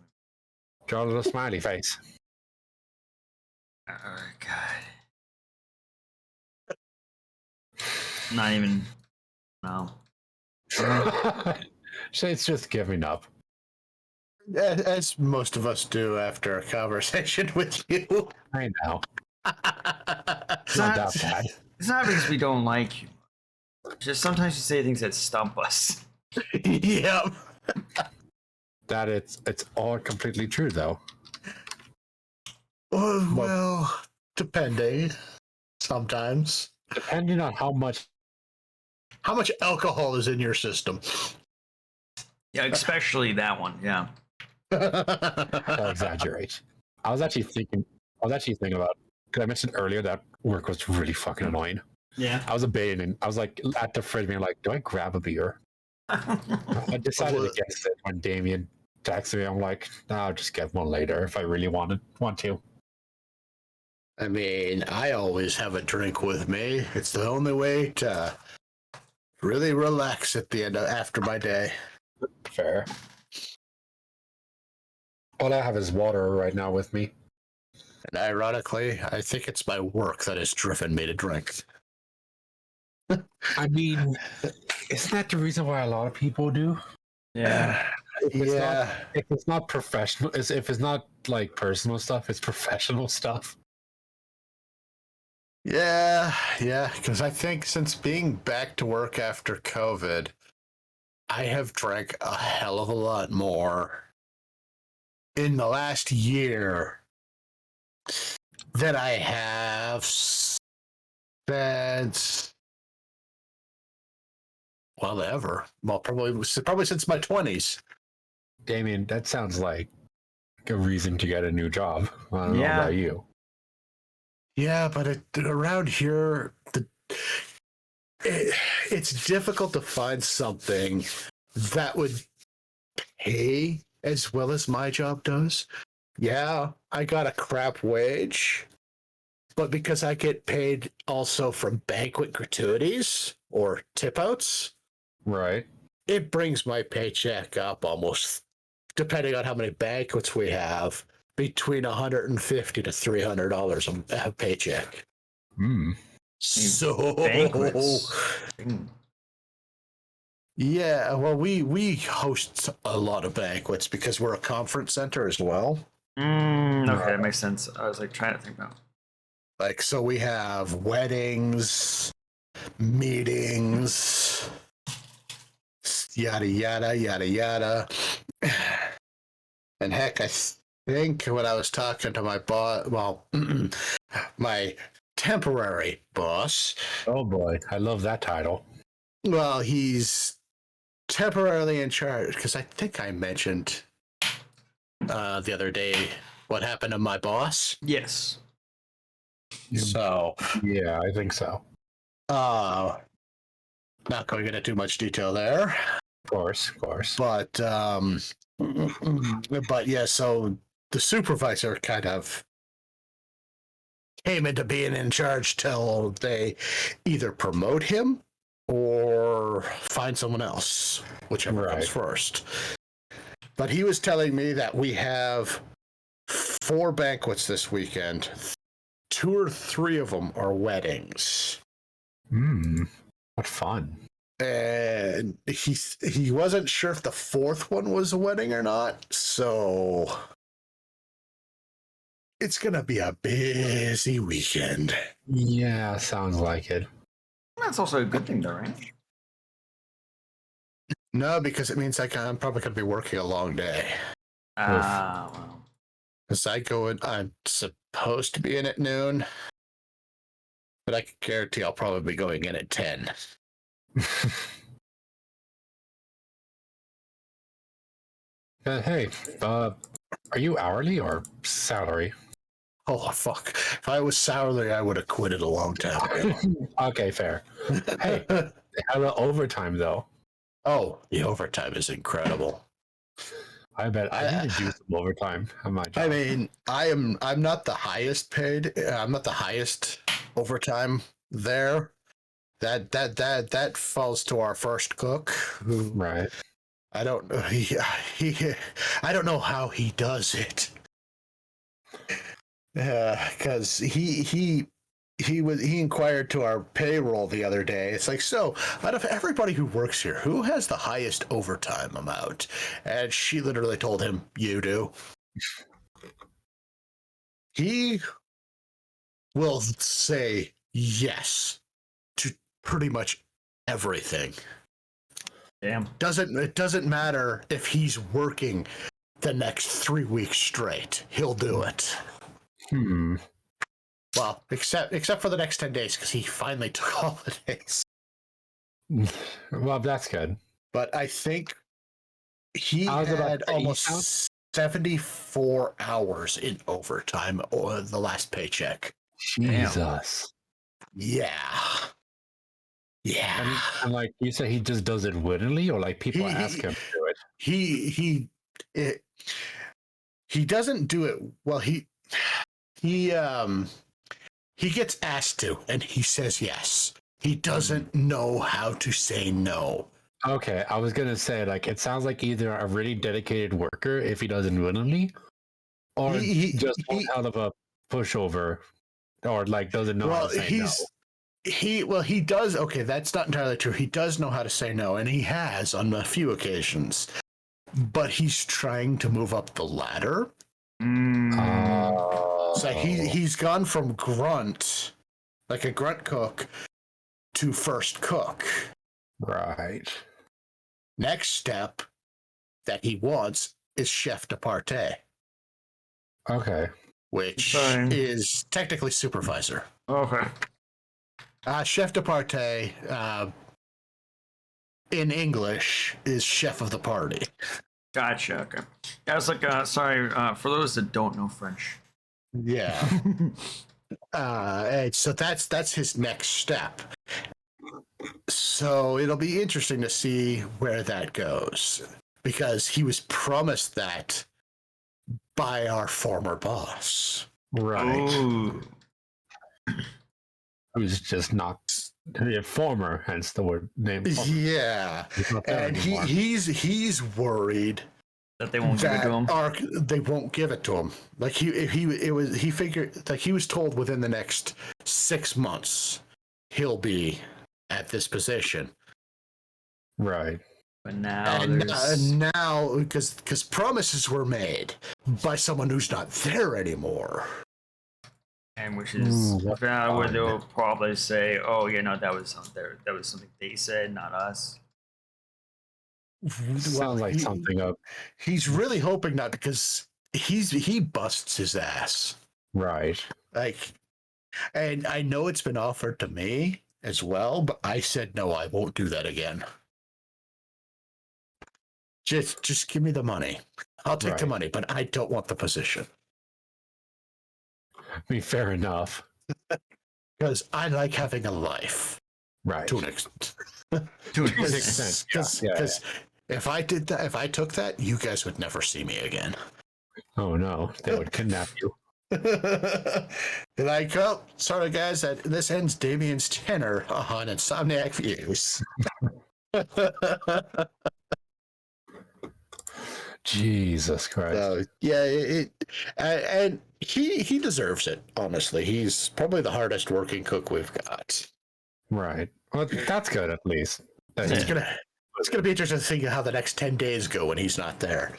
Draw a little smiley face. Oh God. Not even. No. Shade's just giving up. As most of us do after a conversation with you. I know. It's Not not, that bad. it's not because we don't like you. It's just sometimes you say things that stump us. Yep. That it's all completely true though. Well, depending. Sometimes. Depending on how much How much alcohol is in your system? Yeah, especially that one. Yeah. I exaggerate. I was actually thinking about, because I mentioned earlier that work was really fucking annoying. Yeah. I was debating, and I was like at the fridge being like, do I grab a beer? I decided against it when Damien texted me. I'm like, no, I'll just get one later if I really want to. I mean, I always have a drink with me. It's the only way to really relax at the end after my day. Fair. All I have is water right now with me. And ironically, I think it's my work that has driven me to drink. I mean, isn't that the reason why a lot of people do? Yeah. If it's not professional, if it's not like personal stuff, it's professional stuff. Yeah, because I think since being back to work after COVID, I have drank a hell of a lot more in the last year than I have since, well, ever. Well, probably since my 20s. Damien, that sounds like a reason to get a new job. I don't know about you. Yeah, but around here, it's difficult to find something that would pay as well as my job does. Yeah, I got a crap wage, but because I get paid also from banquet gratuities or tip outs, Right. it brings my paycheck up almost, depending on how many banquets we have, between $150 to $300 a paycheck. So Banquets. Yeah, well, we host a lot of banquets because we're a conference center as well. Okay, that makes sense. I was like trying to think about. Like, so we have weddings, meetings, yada yada yada yada. And heck, I think when I was talking to my boss, well, my temporary boss. Oh boy, I love that title. Well, he's temporarily in charge because I think I mentioned the other day what happened to my boss. Yes. So yeah, I think so. Not going into too much detail there. Of course. But yeah, so the supervisor kind of came into being in charge till they either promote him or find someone else, whichever comes first. But he was telling me that we have 4 banquets this weekend. 2 or 3 of them are weddings. What fun. And he wasn't sure if the 4th one was a wedding or not, so it's gonna be a busy weekend. Yeah, sounds like it. That's also a good thing, though, right? No, because it means I'm probably gonna be working a long day. Well. Because I'm supposed to be in at noon, but I can guarantee I'll probably be going in at 10. Hey, are you hourly or salary? Oh, fuck. If I was salary, I would have quit it a long time ago. Okay, fair. Hey, how about overtime, though? Oh, the overtime is incredible. I bet I need to do some overtime on my job. I mean, I'm not the highest paid. I'm not the highest overtime there. That falls to our first cook. Who, right. I don't know. I don't know how he does it. Because he he inquired to our payroll the other day. It's like, so out of everybody who works here, who has the highest overtime amount? And she literally told him, "You do." He will say yes to pretty much everything. Damn. It doesn't matter if he's working the next 3 weeks straight. He'll do it. Well, except for the next 10 days, because he finally took holidays. Well, that's good. But I think he I was about had to say, almost 74 hours in overtime on the last paycheck. Jesus. Yeah. Yeah. And like you said, he just does it willingly, or like people ask him to do it. He doesn't do it well. He gets asked to, and he says yes. He doesn't know how to say no. Okay, I was gonna say, like, it sounds like either a really dedicated worker if he does it willingly, or just one hell of a pushover, or like doesn't know how to say no. He does. Okay, that's not entirely true. He does know how to say no, and he has on a few occasions. But he's trying to move up the ladder. So he's gone from grunt, like a grunt cook, to first cook. Right. Next step that he wants is chef de partie. Okay. Which is technically supervisor. Okay. Chef de partie, in English, is chef of the party. Gotcha. Okay. Yeah, I was like, sorry, for those that don't know French. Yeah. So that's his next step. So it'll be interesting to see where that goes, because he was promised that by our former boss. Right. Ooh. Who's just not former, hence the word name. Yeah. And he's worried that they won't give it to him. They won't give it to him. Like he figured, like he was told within the next 6 months he'll be at this position. Right. But now now because promises were made by someone who's not there anymore. And which is where they'll probably say, "Oh, yeah, no, that was something they said, not us." Sounds like something up. He's really hoping not, because he busts his ass. Right. Like, and I know it's been offered to me as well, but I said no, I won't do that again. Just give me the money. I'll take the money, but I don't want the position. I mean, fair enough. Because I like having a life. Right. To an extent. To an extent. Because if I did that, if I took that, you guys would never see me again. Oh no, they would kidnap you. Be like, oh, sorry guys, this ends Damien's tenor on Insomniac Views. Jesus Christ. So, yeah, and he deserves it, honestly. He's probably the hardest working cook we've got. Right. Well, that's good at least. It's gonna be interesting to see how the next 10 days go when he's not there.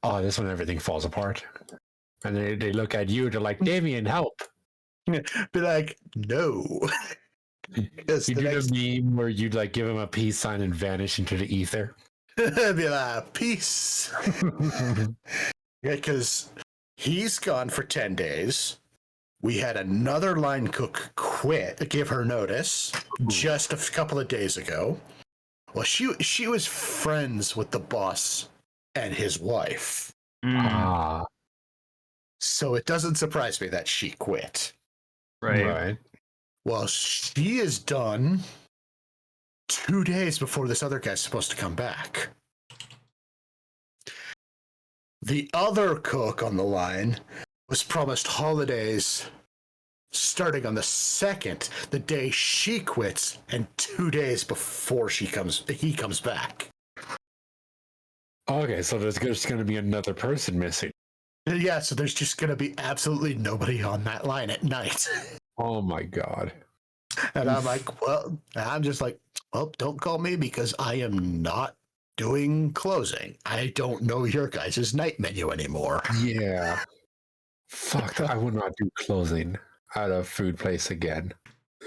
Oh, this one everything falls apart. And they look at you, they're like, Damien, help. Be like, no. You do the meme where you'd like give him a peace sign and vanish into the ether. Be like, peace. Yeah, because he's gone for 10 days. We had another line cook give her notice just a couple of days ago. Well, she was friends with the boss and his wife. So it doesn't surprise me that she quit. Right. Well, she is done 2 days before this other guy's supposed to come back. The other cook on the line was promised holidays starting on the 2nd, the day she quits, and 2 days before he comes back. Okay, so there's just going to be another person missing. Yeah, so there's just going to be absolutely nobody on that line at night. Oh my god. And I'm like, well, I'm just like, well, don't call me because I am not doing closing. I don't know your guys' night menu anymore. Yeah. Fuck, I would not do closing at a food place again.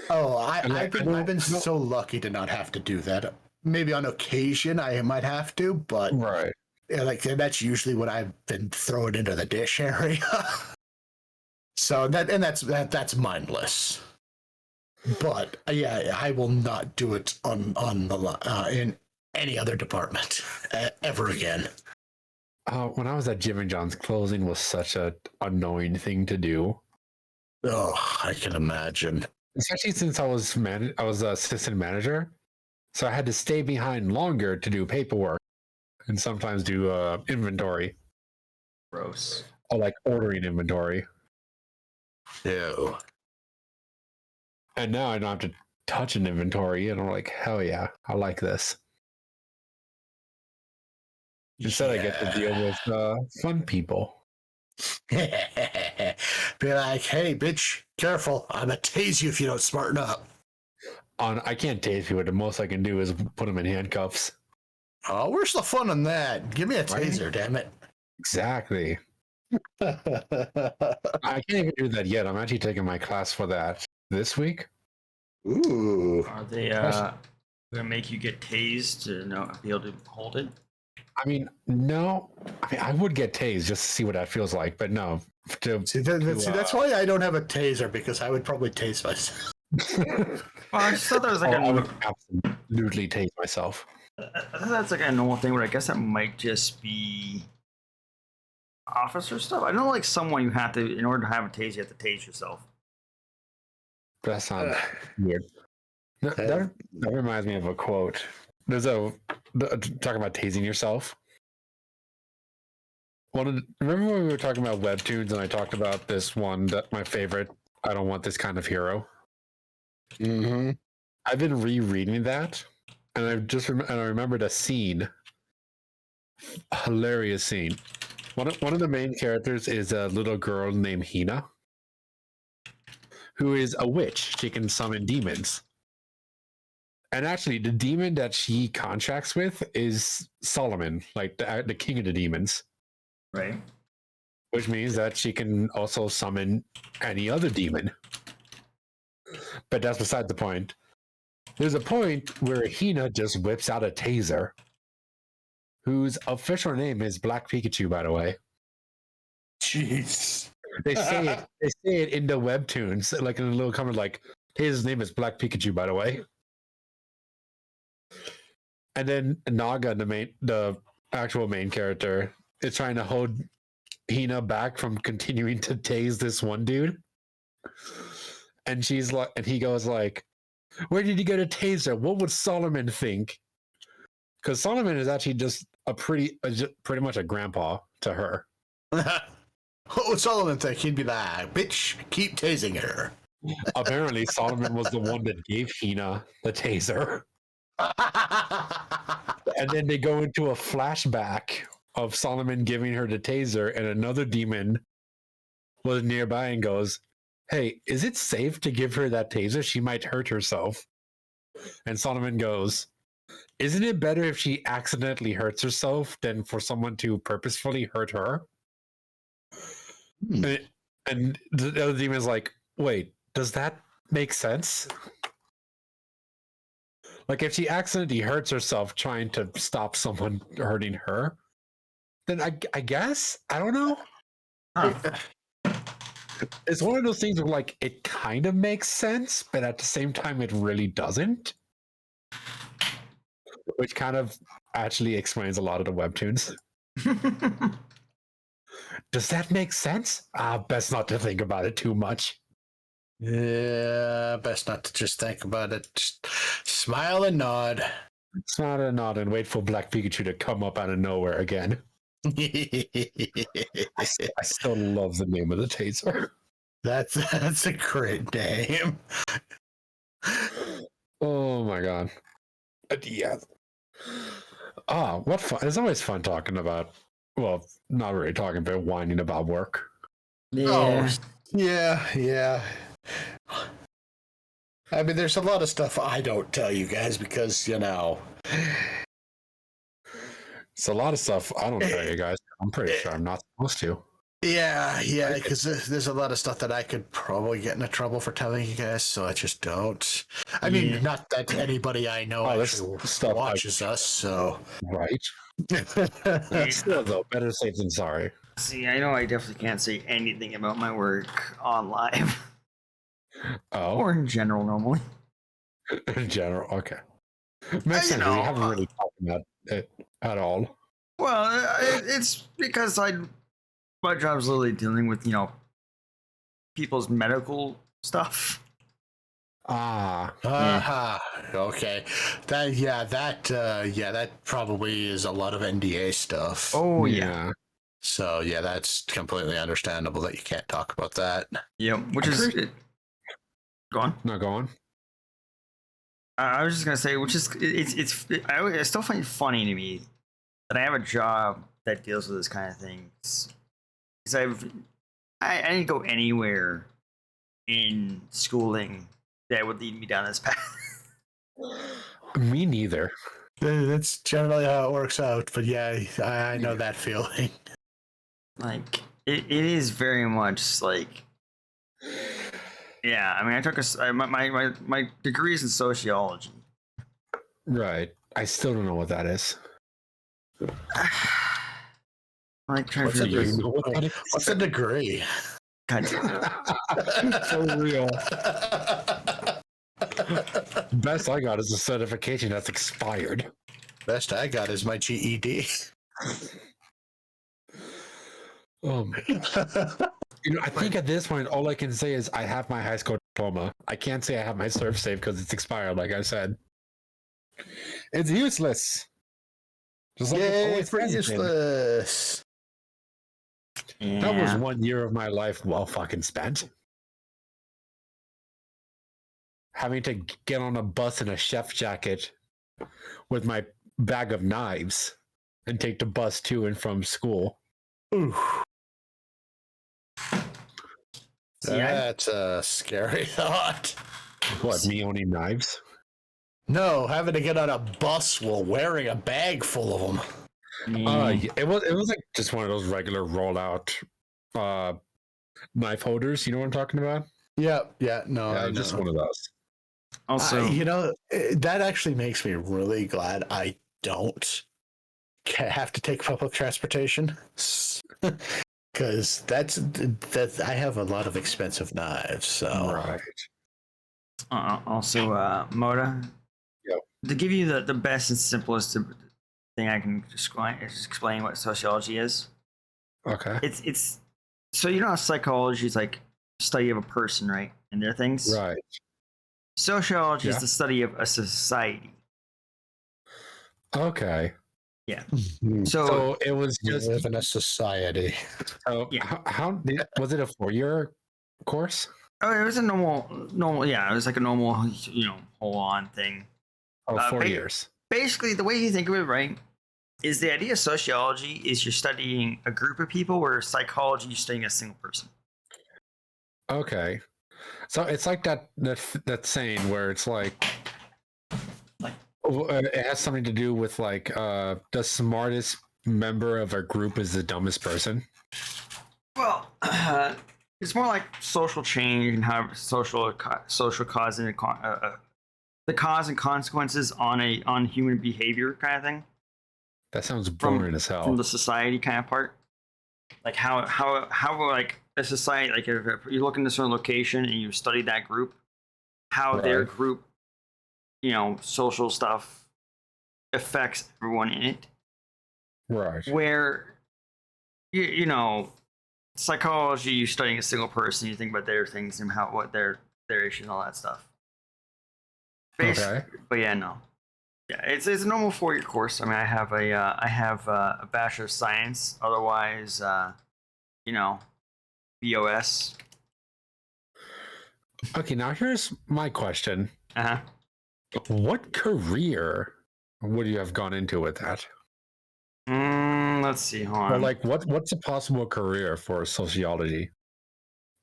Oh, And, like, I've been so lucky to not have to do that. Maybe on occasion I might have to, but right. yeah, like that's usually what I've been throwing into the dish area. So that's mindless. But yeah, I will not do it on the in any other department ever again. When I was at Jim and John's, closing was such a annoying thing to do. Oh, I can imagine. Especially since I was assistant manager, so I had to stay behind longer to do paperwork and sometimes do inventory. Gross. Or like ordering inventory. Ew. And now I don't have to touch an inventory, and I'm like, hell yeah, I like this. Instead, I get to deal with fun people. Be like, hey, bitch, careful. I'm going to tase you if you don't smarten up. I can't tase people. The most I can do is put them in handcuffs. Oh, where's the fun in that? Give me a Right? taser, damn it. Exactly. I can't even do that yet. I'm actually taking my class for that this week. Ooh. Are they gonna make you get tased to be able to hold it? I mean, no. I mean, I would get tased just to see what that feels like, but no. See, that's why I don't have a taser, because I would probably tase myself. Well, I just thought that was like I would absolutely tase myself. I thought that's like a normal thing where I guess that might just be officer stuff. I know, like someone you have to, in order to have a tase, you have to tase yourself. That sounds weird. That reminds me of a quote. There's talking about tasing yourself. Remember when we were talking about webtoons and I talked about this one, that my favorite, I don't want this kind of hero. Mm-hmm. I've been rereading that, and I remembered a scene, a hilarious scene. One of the main characters is a little girl named Hina, who is a witch. She can summon demons. And actually, the demon that she contracts with is Solomon, like the king of the demons. Right. Which means that she can also summon any other demon. But that's beside the point. There's a point where Hina just whips out a taser, whose official name is Black Pikachu, by the way. Jeez. They say it in the webtoons, like in a little comment, like, his name is Black Pikachu, by the way. And then Naga, the actual main character, is trying to hold Hina back from continuing to tase this one dude. And she's like, and he goes like, "Where did you get a taser? What would Solomon think?" Because Solomon is actually just pretty much a grandpa to her. What would Solomon think? He'd be like, bitch, keep tasing her. Apparently, Solomon was the one that gave Hina the taser. And then they go into a flashback of Solomon giving her the taser, and another demon was nearby and goes, "Hey, is it safe to give her that taser? She might hurt herself." And Solomon goes, "Isn't it better if she accidentally hurts herself than for someone to purposefully hurt her?" And the other demon's like, "Wait, does that make sense? Like, if she accidentally hurts herself trying to stop someone hurting her, then I guess, I don't know." Huh. It's one of those things where, like, it kind of makes sense, but at the same time, it really doesn't. Which kind of actually explains a lot of the webtoons. Does that make sense? Best not to think about it too much. Yeah, best not to just think about it. Just smile and nod. Smile and nod and wait for Black Pikachu to come up out of nowhere again. I still love the name of the taser. That's a great name. Oh my god. Yeah. What fun. It's always fun talking about, well, not really talking, but whining about work. Yeah. Oh, yeah. I mean, there's a lot of stuff I don't tell you guys because, It's a lot of stuff I don't tell you guys. I'm pretty sure I'm not supposed to. Yeah, because there's a lot of stuff that I could probably get into trouble for telling you guys, so I just don't. I mean, not that anybody I know actually stuff watches us, so. Right. Still, though, better safe than sorry. See, I know I definitely can't say anything about my work on live Oh, or in general normally. in general, okay. Makes sense. You haven't really talked about it at all. Well, it's because my job's literally dealing with people's medical stuff. Okay. That probably is a lot of NDA stuff. Oh yeah. So yeah, that's completely understandable that you can't talk about that. Yeah, which is go on. No, go on. I was just gonna say, which is I still find it funny to me that I have a job that deals with this kind of things. Because I didn't go anywhere in schooling that would lead me down this path. Me neither. That's generally how it works out, but yeah, I know that feeling. Like it is very much like, yeah. I mean, I took my degree is in sociology. Right. I still don't know what that is. Like trying to figure this. What's a degree? God damn it. For real. Best I got is a certification that's expired. Best I got is my GED. I think at this point, all I can say is I have my high school diploma. I can't say I have my serve safe because it's expired, like I said. It's useless. Just like it's useless. Yeah. That was 1 year of my life well fucking spent. Having to get on a bus in a chef jacket with my bag of knives and take the bus to and from school. Ooh. See, that's a scary thought. What, me owning knives? No, having to get on a bus while wearing a bag full of them. It was like just one of those regular rollout knife holders. You know what I'm talking about? Yeah, Just one of those. Also, that actually makes me really glad I don't have to take public transportation, because that's I have a lot of expensive knives. So right. Also, Moda. Yep. To give you the best and simplest thing I can explain what sociology is. Okay. It's so how psychology is like study of a person, right, and their things. Right. Sociology is the study of a society. Okay. Yeah. So it was just live in a society. So how was it a 4-year course? Oh, it was a normal. Yeah, it was like a normal, whole on thing. Oh, 4 years. Basically, the way you think of it, right, is the idea of sociology is you're studying a group of people, where psychology you're studying a single person. Okay. So it's like that saying where it's like it has something to do with like the smartest member of a group is the dumbest person. Well, it's more like social change and how social cause and the cause and consequences on human behavior kind of thing. That sounds boring as hell. From the society kind of part, like how like a society, like if you look in a certain location and you study that group, how their group, social stuff affects everyone in it. Right. Where, psychology, you're studying a single person, you think about their things and what their issues and all that stuff. Okay. But yeah, no. Yeah, it's a normal 4-year course. I mean, I have a Bachelor of Science, otherwise, BOS. Okay, now here's my question. Uh-huh. What career would you have gone into with that? Let's see. Hold on. Or like, what's a possible career for a sociology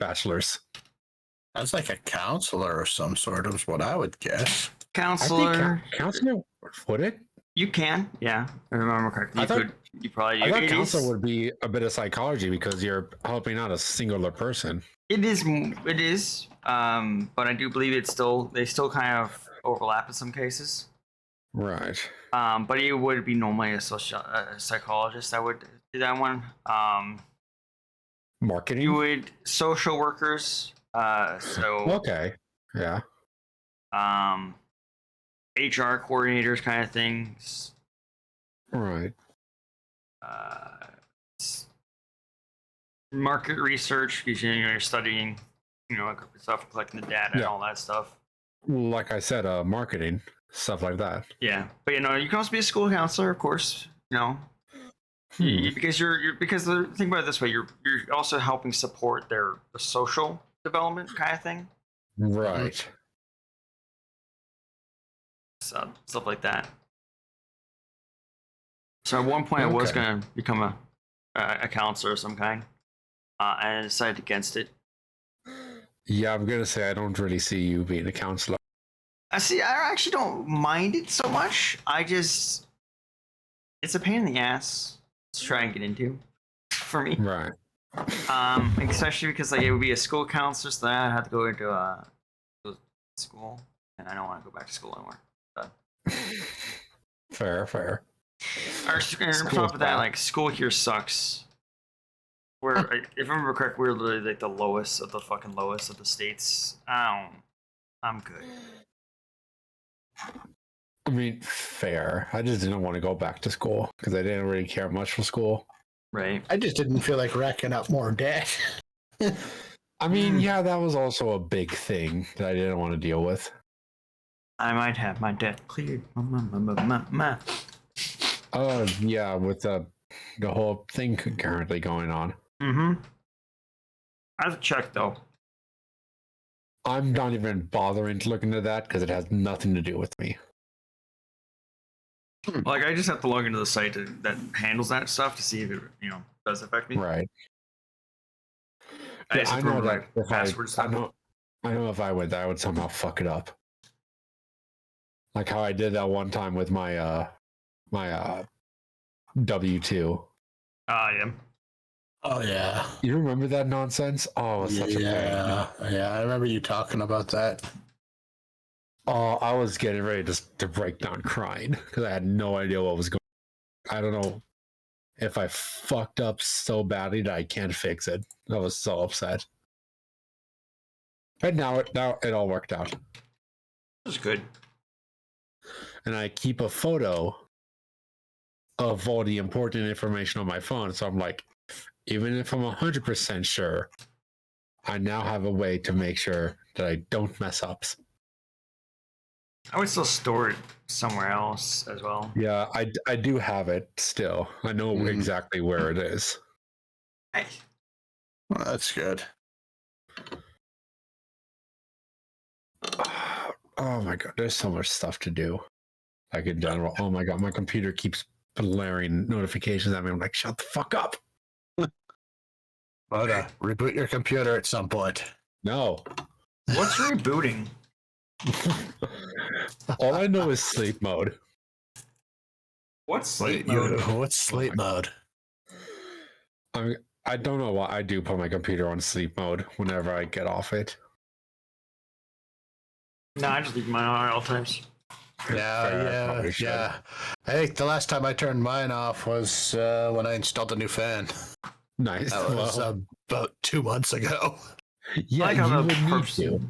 bachelor's? That's like a counselor of some sort, is what I would guess. Counselor. Counselor would it? You can, yeah. If I remember correctly. I thought- You probably. I thought it counselor is- would be a bit of psychology because you're helping out a singular person. It is. It is. But I do believe they still kind of overlap in some cases. Right. But it would be normally a psychologist that would do that one. Marketing. You would social workers. Okay. Yeah. HR coordinators kind of things. Right. Market research because you're studying, stuff, collecting the data and all that stuff. Like I said, marketing stuff like that. Yeah, but you can also be a school counselor, of course. Because think about it this way: you're also helping support their social development kind of thing. Right. So stuff like that. So at one point, I was going to become a counselor of some kind, and I decided against it. Yeah, I'm gonna say I don't really see you being a counselor. I actually don't mind it so much. It's a pain in the ass to try and get into for me. Right. Especially because it would be a school counselor, so then I'd have to go into school, and I don't want to go back to school anymore. Fair. On top of that, school here sucks. If I remember correctly, we're literally like the lowest of the fucking lowest of the states. I'm good. I mean, fair. I just didn't want to go back to school because I didn't really care much for school. Right. I just didn't feel like racking up more debt. I mean, yeah, that was also a big thing that I didn't want to deal with. I might have my debt cleared. Yeah, with the whole thing currently going on. Mm-hmm. I have to check though. I'm not even bothering to look into that because it has nothing to do with me. I just have to log into the site that handles that stuff to see if it, does affect me. Right. I know that if passwords. I know if I would, I would somehow fuck it up. Like how I did that one time with my W-2. Yeah. Oh yeah. You remember that nonsense? Oh, it was such a pain. Yeah, I remember you talking about that. Oh, I was getting ready to break down crying because I had no idea what was going on. I don't know if I fucked up so badly that I can't fix it. I was so upset. And now it all worked out. It was good. And I keep a photo of all the important information on my phone. So I'm like, even if I'm 100% sure, I now have a way to make sure that I don't mess up. I would still store it somewhere else as well. Yeah, I do have it still. I know exactly where it is. Hey. Well, that's good. Oh my god, there's so much stuff to do. Like in general. Oh my god, my computer keeps blaring notifications at me. I'm like, shut the fuck up. But reboot your computer at some point. No. What's rebooting? All I know is sleep mode. What's sleep mode? What's sleep mode? I don't know why I do put my computer on sleep mode whenever I get off it. No, I just leave mine on at all times. Yeah. I think the last time I turned mine off was when I installed a new fan. Nice. That was about 2 months ago. Yeah, I like how you the would need person to.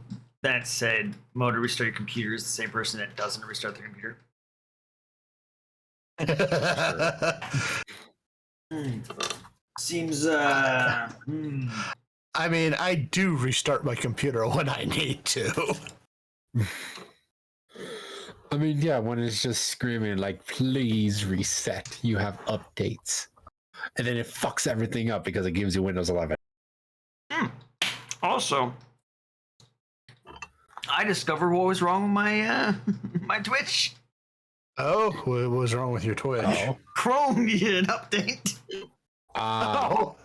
that said mode to restart your computer is the same person that doesn't restart their computer. Seems I mean, I do restart my computer when I need to. I mean, yeah, when it's just screaming like, please reset, you have updates. And then it fucks everything up because it gives you Windows 11. Also, I discovered what was wrong with my my Twitch. Oh, what was wrong with your Twitch? Oh. Chrome needed an update. Oh.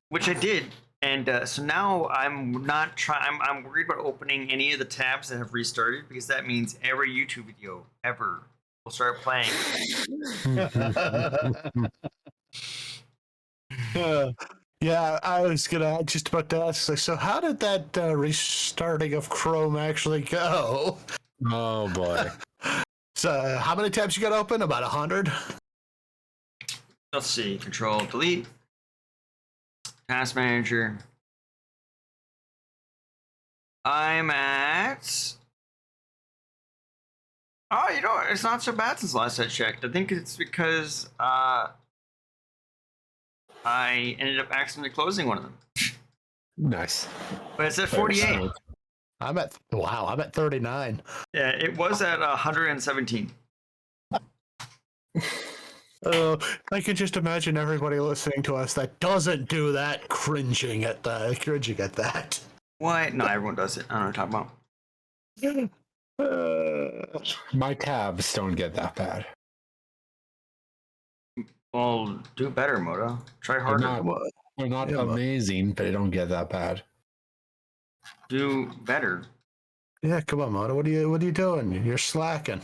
Which I did, And so now I'm not trying. I'm worried about opening any of the tabs that have restarted because that means every YouTube video ever will start playing. Yeah, I was gonna just about to ask. Like, so how did that restarting of Chrome actually go? Oh boy. So, how many tabs you got open? About 100. Let's see. Control Delete. Task Manager. I'm at. Oh, you know what? It's not so bad since last I checked. I think it's because I ended up accidentally closing one of them. Nice. But it's at 48. I'm at 39. Yeah, it was at 117. I can just imagine everybody listening to us that doesn't do that cringing at that. What? No, everyone does it. I don't know what I'm talking about. My tabs don't get that bad. Well, do better, Moto. Try harder. They're not amazing, but they don't get that bad. Do better. Yeah, come on, Moto. What are you doing? You're slacking.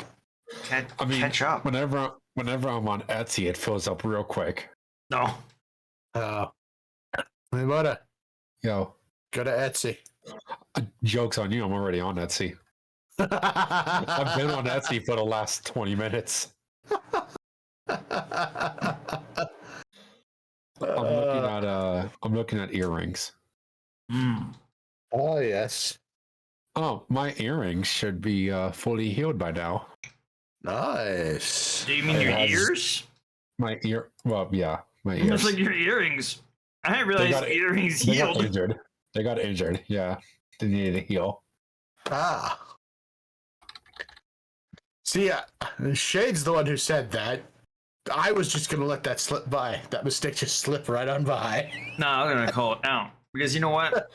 Catch up. Whenever I'm on Etsy, it fills up real quick. No. Hey, Moto. Yo, Go to Etsy. Joke's on you. I'm already on Etsy. I've been on Etsy for the last 20 minutes. I'm looking at earrings. Oh yes. Oh, my earrings should be fully healed by now. Nice. Do you mean your ears? My ear. Well, yeah, my It's ears. like your earrings. I didn't realize earrings healed. They got injured. Yeah, they needed to heal. See, Shade's the one who said that. I was just gonna let that slip by. That mistake just slip right on by. No, I'm gonna call it out because you know what?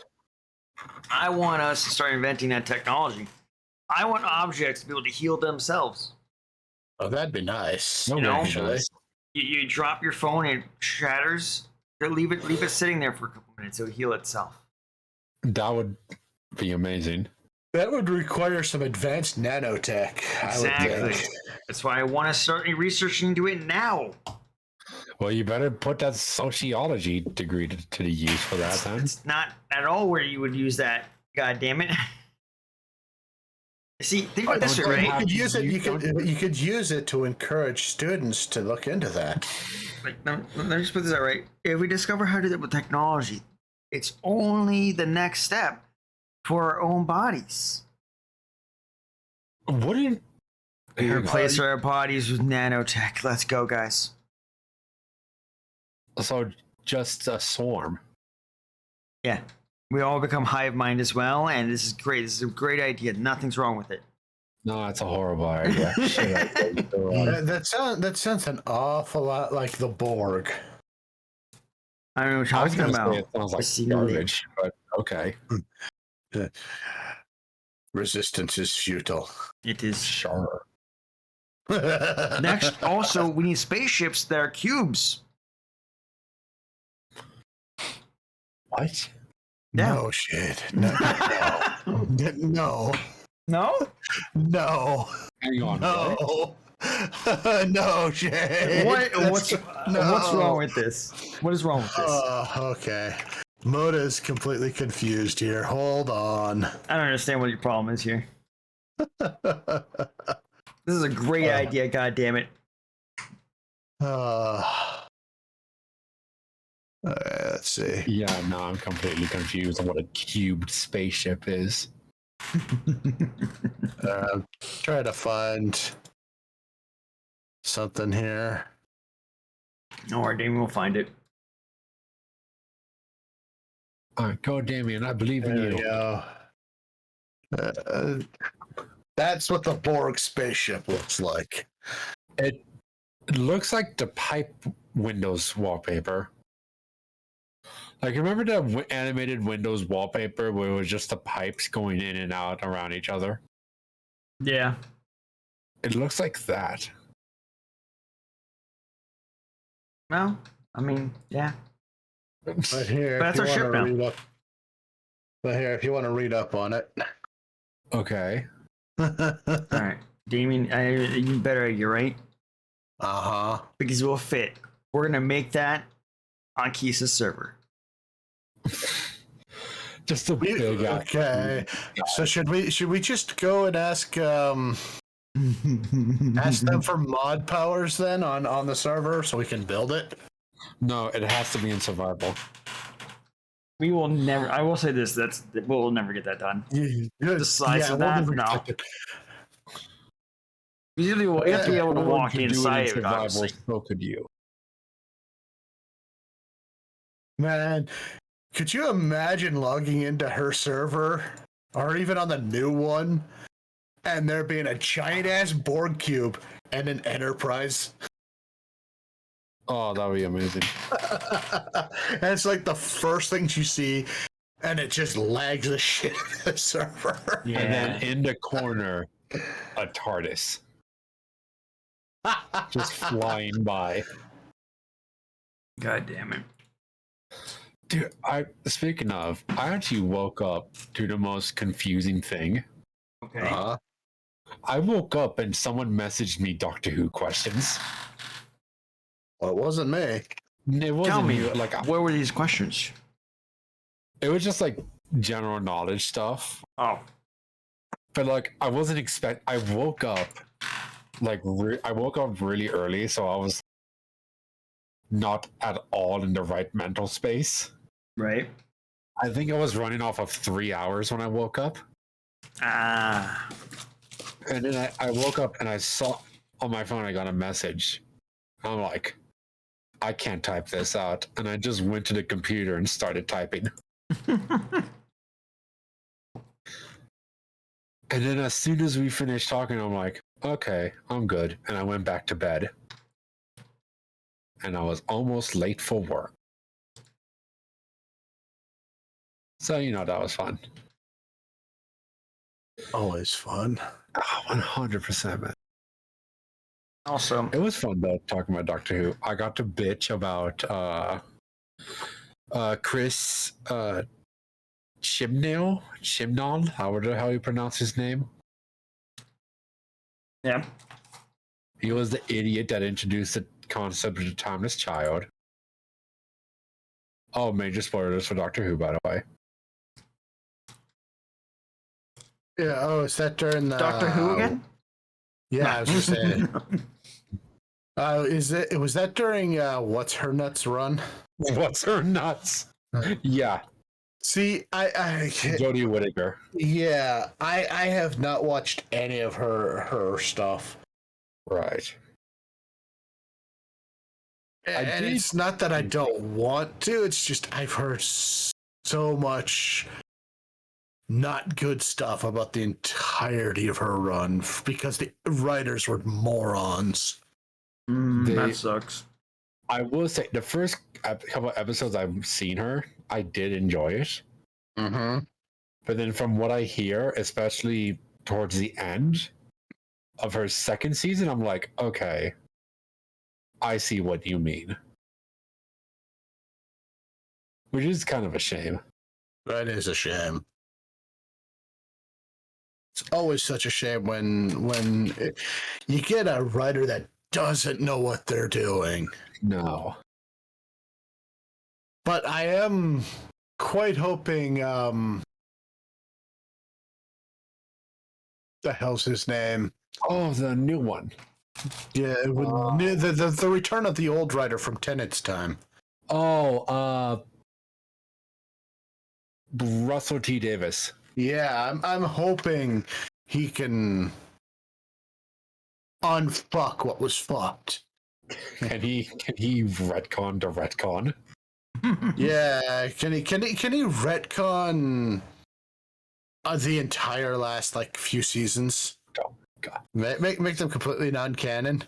I want us to start inventing that technology. I want objects to be able to heal themselves. Oh, that'd be nice. You know, actually. You drop your phone and it shatters. Leave it sitting there for a couple minutes. It'll heal itself. That would be amazing. That would require some advanced nanotech. Exactly. That's why I want to start researching into it now. Well, you better put that sociology degree to the use for that then. It's not at all where you would use that. God damn it. See, think about this, right? You could use it. You could use it to encourage students to look into that. Like, let me just put this out right. If we discover how to do that with technology, it's only the next step for our own bodies. Wouldn't we replace our bodies with nanotech? Let's go, guys. So just a swarm. Yeah. We all become hive mind as well, and this is great. This is a great idea. Nothing's wrong with it. No, that's a horrible idea. That sounds an awful lot like the Borg. I don't know what you're talking about. It sounds like garbage, but okay. Resistance is futile. It is. Sure. Next, also, we need spaceships that are cubes. What? Yeah. No shit. No. No. No? No. Hang on. No. No shit. What's wrong with this? What is wrong with this? Okay. Moda's completely confused here. Hold on. I don't understand what your problem is here. This is a great idea, God damn it. Let's see. Yeah, no, I'm completely confused on what a cubed spaceship is. Try to find something here. No worry, Damien, we'll find it. Go, Damien, I believe in There you. we go. That's what the Borg spaceship looks like. It looks like the pipe Windows wallpaper. Like, remember the animated Windows wallpaper where it was just the pipes going in and out around each other? Yeah. It looks like that. Well, I mean, yeah. But here, But if that's you our want ship to now. read up. But here, if you want to read up on it. Okay. All right, Damien, you better. You're right Uh-huh. because we'll fit. We're gonna make that on Kisa's server. Just a big ass. Okay. So should we just go and ask them for mod powers then on the server so we can build it? No, it has to be in survival. We will never. I will say this. We'll never get that done. The size of we'll that, never no. get it. Usually, we'll have to be able to Everyone walk could do it inside in it. survival, Obviously, so could you. Man, could you imagine logging into her server or even on the new one and there being a giant ass Borg cube and an Enterprise? Oh, that would be amazing. And it's like the first things you see, and it just lags the shit out of the server. yeah. And then in the corner, a TARDIS just flying by. God damn it. Dude, speaking of, I actually woke up to the most confusing thing. Okay. Uh-huh. I woke up and someone messaged me Doctor Who questions. Well, it wasn't me. It wasn't Tell me, you, like what were these questions? it was just like general knowledge stuff. Oh, But like I wasn't I woke up I woke up really early, so I was not at all in the right mental space. right. I think I was running off of 3 hours when I woke up. Ah, And then I woke up and I saw on my phone I got a message. I'm like, I can't type this out. And I just went to the computer and started typing. And then as soon as we finished talking, I'm like, okay, I'm good. And I went back to bed. And I was almost late for work. So, that was fun. Always fun. Oh, 100%, man. also, It was fun, though, talking about Doctor Who. I got to bitch about Chris Chibnall, how you pronounce his name. yeah. He was the idiot that introduced the concept of the timeless child. Oh, major spoilers for Doctor Who, by the way. Yeah. Oh, is that during the Doctor Who again? Yeah, I was just saying. Was that during What's Her Nuts run? What's her nuts? Yeah, See, I Jodie Whittaker. yeah, I have not watched any of her stuff. Right. And did- it's not that I don't want to, it's just I've heard so much not good stuff about the entirety of her run because the writers were morons. That sucks. I will say the first couple episodes I've seen her, I did enjoy it. Mm-hmm. But then from what I hear, especially towards the end of her second season, I'm like, okay, I see what you mean. Which is kind of a shame. That is a shame. It's always such a shame when you get a writer that doesn't know what they're doing. No. But I am quite hoping the hell's his name? Oh, the new one. Yeah, the return of the old writer from Tenet's time. Oh, Russell T. Davis. Yeah, I'm hoping he can unfuck what was fucked. Can he retcon the retcon? Yeah, can he retcon the entire last few seasons? Oh God. Make them completely non-canon.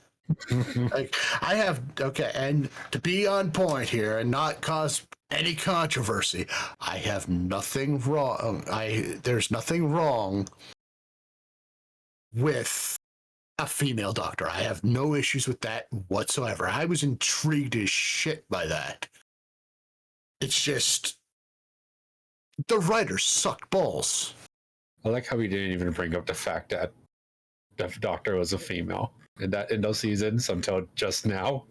And to be on point here and not cause any controversy, I have nothing wrong. There's nothing wrong with a female doctor. I have no issues with that whatsoever. I was intrigued as shit by that. It's just the writers sucked balls. I like how he didn't even bring up the fact that the Doctor was a female in those seasons until just now.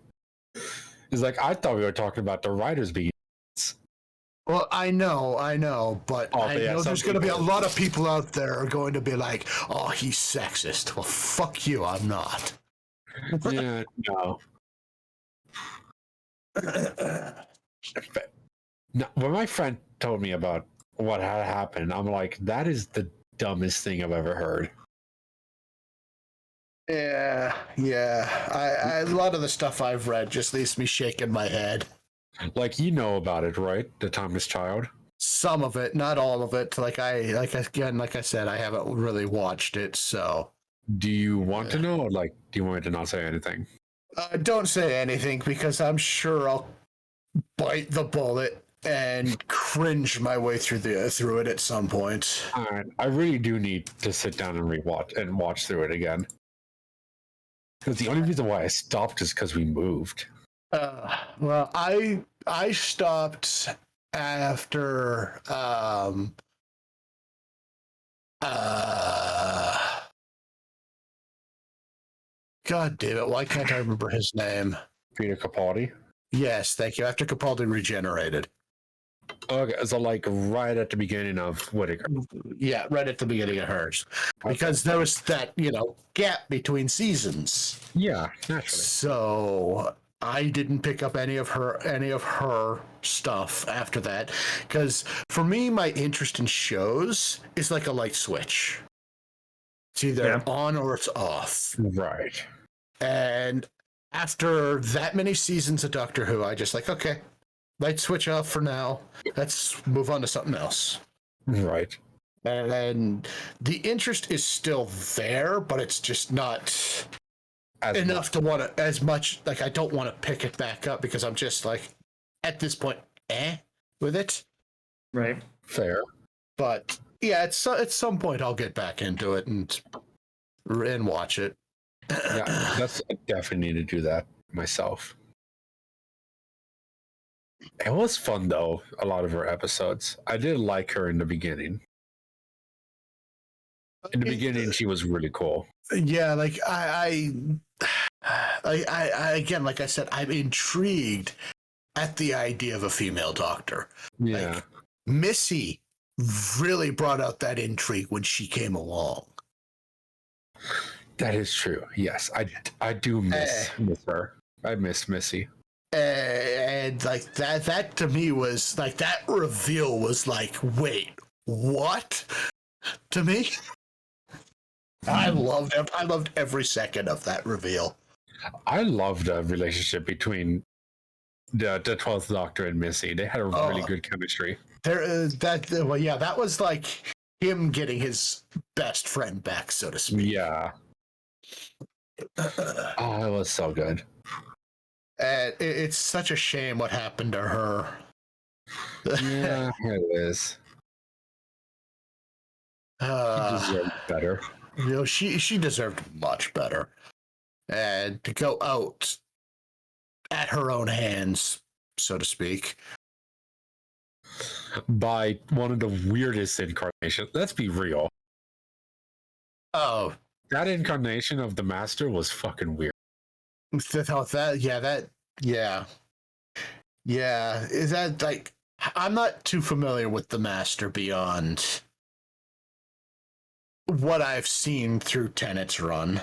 It's like, I thought we were talking about the writers being. Well, I know, but I know there's going to be a lot of people out there are going to be like, "Oh, he's sexist." Well, fuck you, I'm not. Yeah, no. No, when my friend told me about what had happened, I'm like, that is the dumbest thing I've ever heard. Yeah. A lot of the stuff I've read just leaves me shaking my head. Like, you know about it, right? The Timeless Child. Some of it, not all of it. Like I said, I haven't really watched it. So, Do you want to know, or like, do you want me to not say anything? don't say anything because I'm sure I'll bite the bullet and cringe my way through it at some point. I really do need to sit down and watch through it again. Because the only reason why I stopped is because we moved. Well, I stopped after God damn it, why can't I remember his name? Peter Capaldi. Yes, thank you. After Capaldi regenerated. Okay, so like right at the beginning of Whittaker. Yeah, right at the beginning of hers. Because there was that, gap between seasons. Yeah, naturally. So I didn't pick up any of her stuff after that. Because for me, my interest in shows is like a light switch. It's either on or it's off. Right. And after that many seasons of Doctor Who, I just like, okay, light switch off for now. Let's move on to something else. Right. And the interest is still there, but it's just not enough to want to as much. Like, I don't want to pick it back up because I'm just like, at this point, with it. Right. Fair. But yeah, at some point I'll get back into it and watch it. Yeah, I definitely need to do that myself. It was fun though, a lot of her episodes. I did like her in the beginning. In the beginning, she was really cool. Yeah, like I again, like I said, I'm intrigued at the idea of a female Doctor. Yeah. Like, Missy really brought out that intrigue when she came along. That is true. Yes, I do miss her. I miss Missy. And like that to me was like, that reveal was like, wait, what? To me, I loved every second of that reveal. I loved the relationship between the 12th Doctor and Missy. They had a really good chemistry. That was like him getting his best friend back, so to speak. Yeah. Oh, it was so good. It's such a shame what happened to her. Yeah, it is. She deserved better. She deserved much better. And to go out at her own hands, so to speak. By one of the weirdest incarnations. Let's be real. Oh. That incarnation of the Master was fucking weird. Yeah. Is that like, I'm not too familiar with the Master beyond what I've seen through Tennant's run.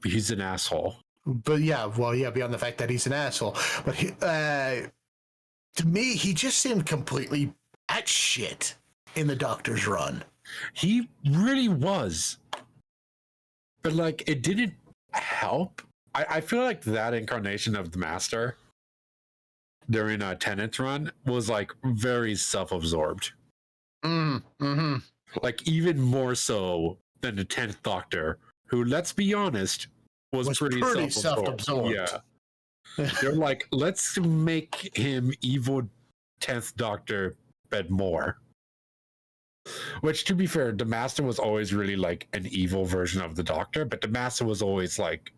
He's an asshole. But beyond the fact that he's an asshole. But to me, he just seemed completely at shit in the Doctor's run. He really was. But like, it didn't help. I feel like that incarnation of the Master during a Tennant's run was like very self-absorbed. Mm-hmm. Like even more so than the 10th Doctor, who, let's be honest, was pretty self-absorbed. Yeah. They're like, let's make him evil 10th Doctor, but more. Which, to be fair, the Master was always really like an evil version of the Doctor, but the Master was always like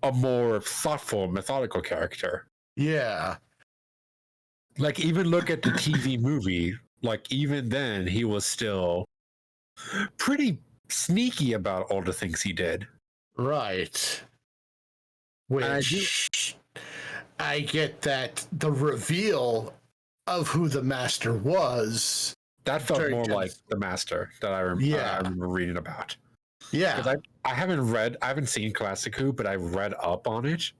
a more thoughtful, methodical character. Yeah. Like, even look at the TV movie. Like, even then, he was still pretty sneaky about all the things he did. Right. I Which I get that the reveal of who the master was. That felt Very more tense. like the Master that I Yeah. remember reading about. Yeah. Because I haven't seen Classic Who, but I've read up on it.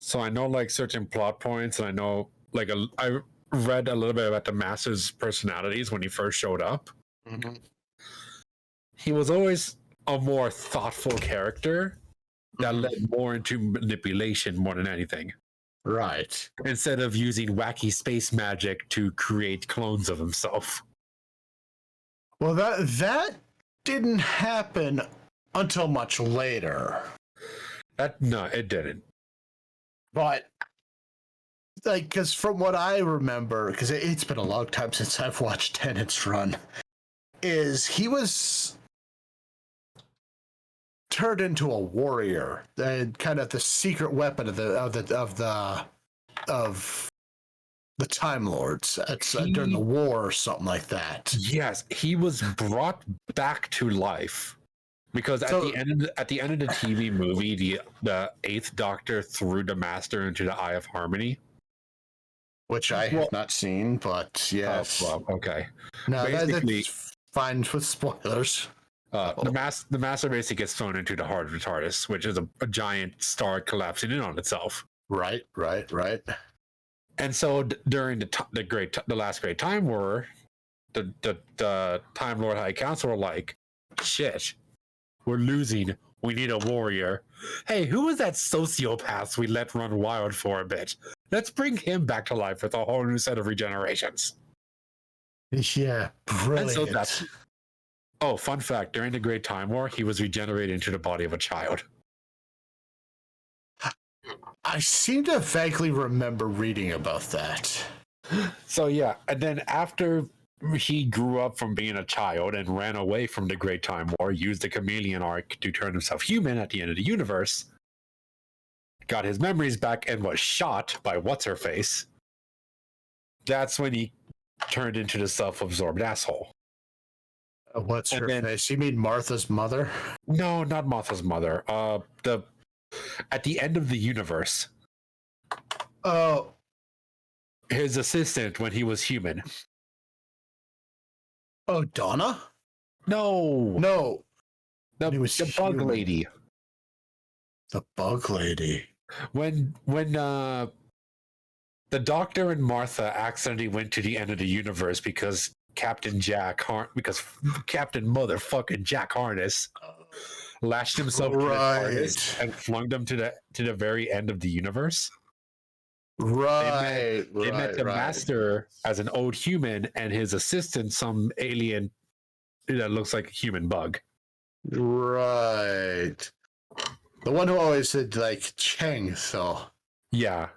So I know like certain plot points, and I know like I read a little bit about the Master's personalities when he first showed up. Mhm. He was always a more thoughtful character that Mhm. led more into manipulation more than anything. Right. Instead of using wacky space magic to create clones of himself. Well, that didn't happen until much later. No, it didn't. But like, because from what I remember, because it's been a long time since I've watched Tennant's run, is he was turned into a warrior, and kind of the secret weapon of the Time Lords. It's during the war or something like that. Yes, he was brought back to life because at the end of the TV movie, the Eighth Doctor threw the Master into the Eye of Harmony, which I have not seen, but yes. Oh, well, okay. No, Basically, that's fine with spoilers. The Master basically gets thrown into the heart of the TARDIS, which is a giant star collapsing in on itself. Right. And so during the last Great Time War, the Time Lord High Council were like, "Shit, we're losing. We need a warrior. Hey, who was that sociopath we let run wild for a bit? Let's bring him back to life with a whole new set of regenerations." Yeah, brilliant. So fun fact, during the Great Time War, he was regenerated into the body of a child. I seem to vaguely remember reading about that. So yeah, and then after he grew up from being a child and ran away from the Great Time War, used the chameleon arc to turn himself human at the end of the universe, got his memories back, and was shot by What's-Her-Face. That's when he turned into the self-absorbed asshole. What's her face? You mean Martha's mother? No, not Martha's mother. At the end of the universe. Oh. His assistant when he was human. Oh, Donna? No. The bug human. lady. The bug lady. When the Doctor and Martha accidentally went to the end of the universe because Captain motherfucking Jack Harness lashed himself to the TARDIS and flung them to the very end of the universe. Right. They met the Master as an old human and his assistant, some alien that looks like a human bug. Right. The one who always said like Cheng, so. Yeah.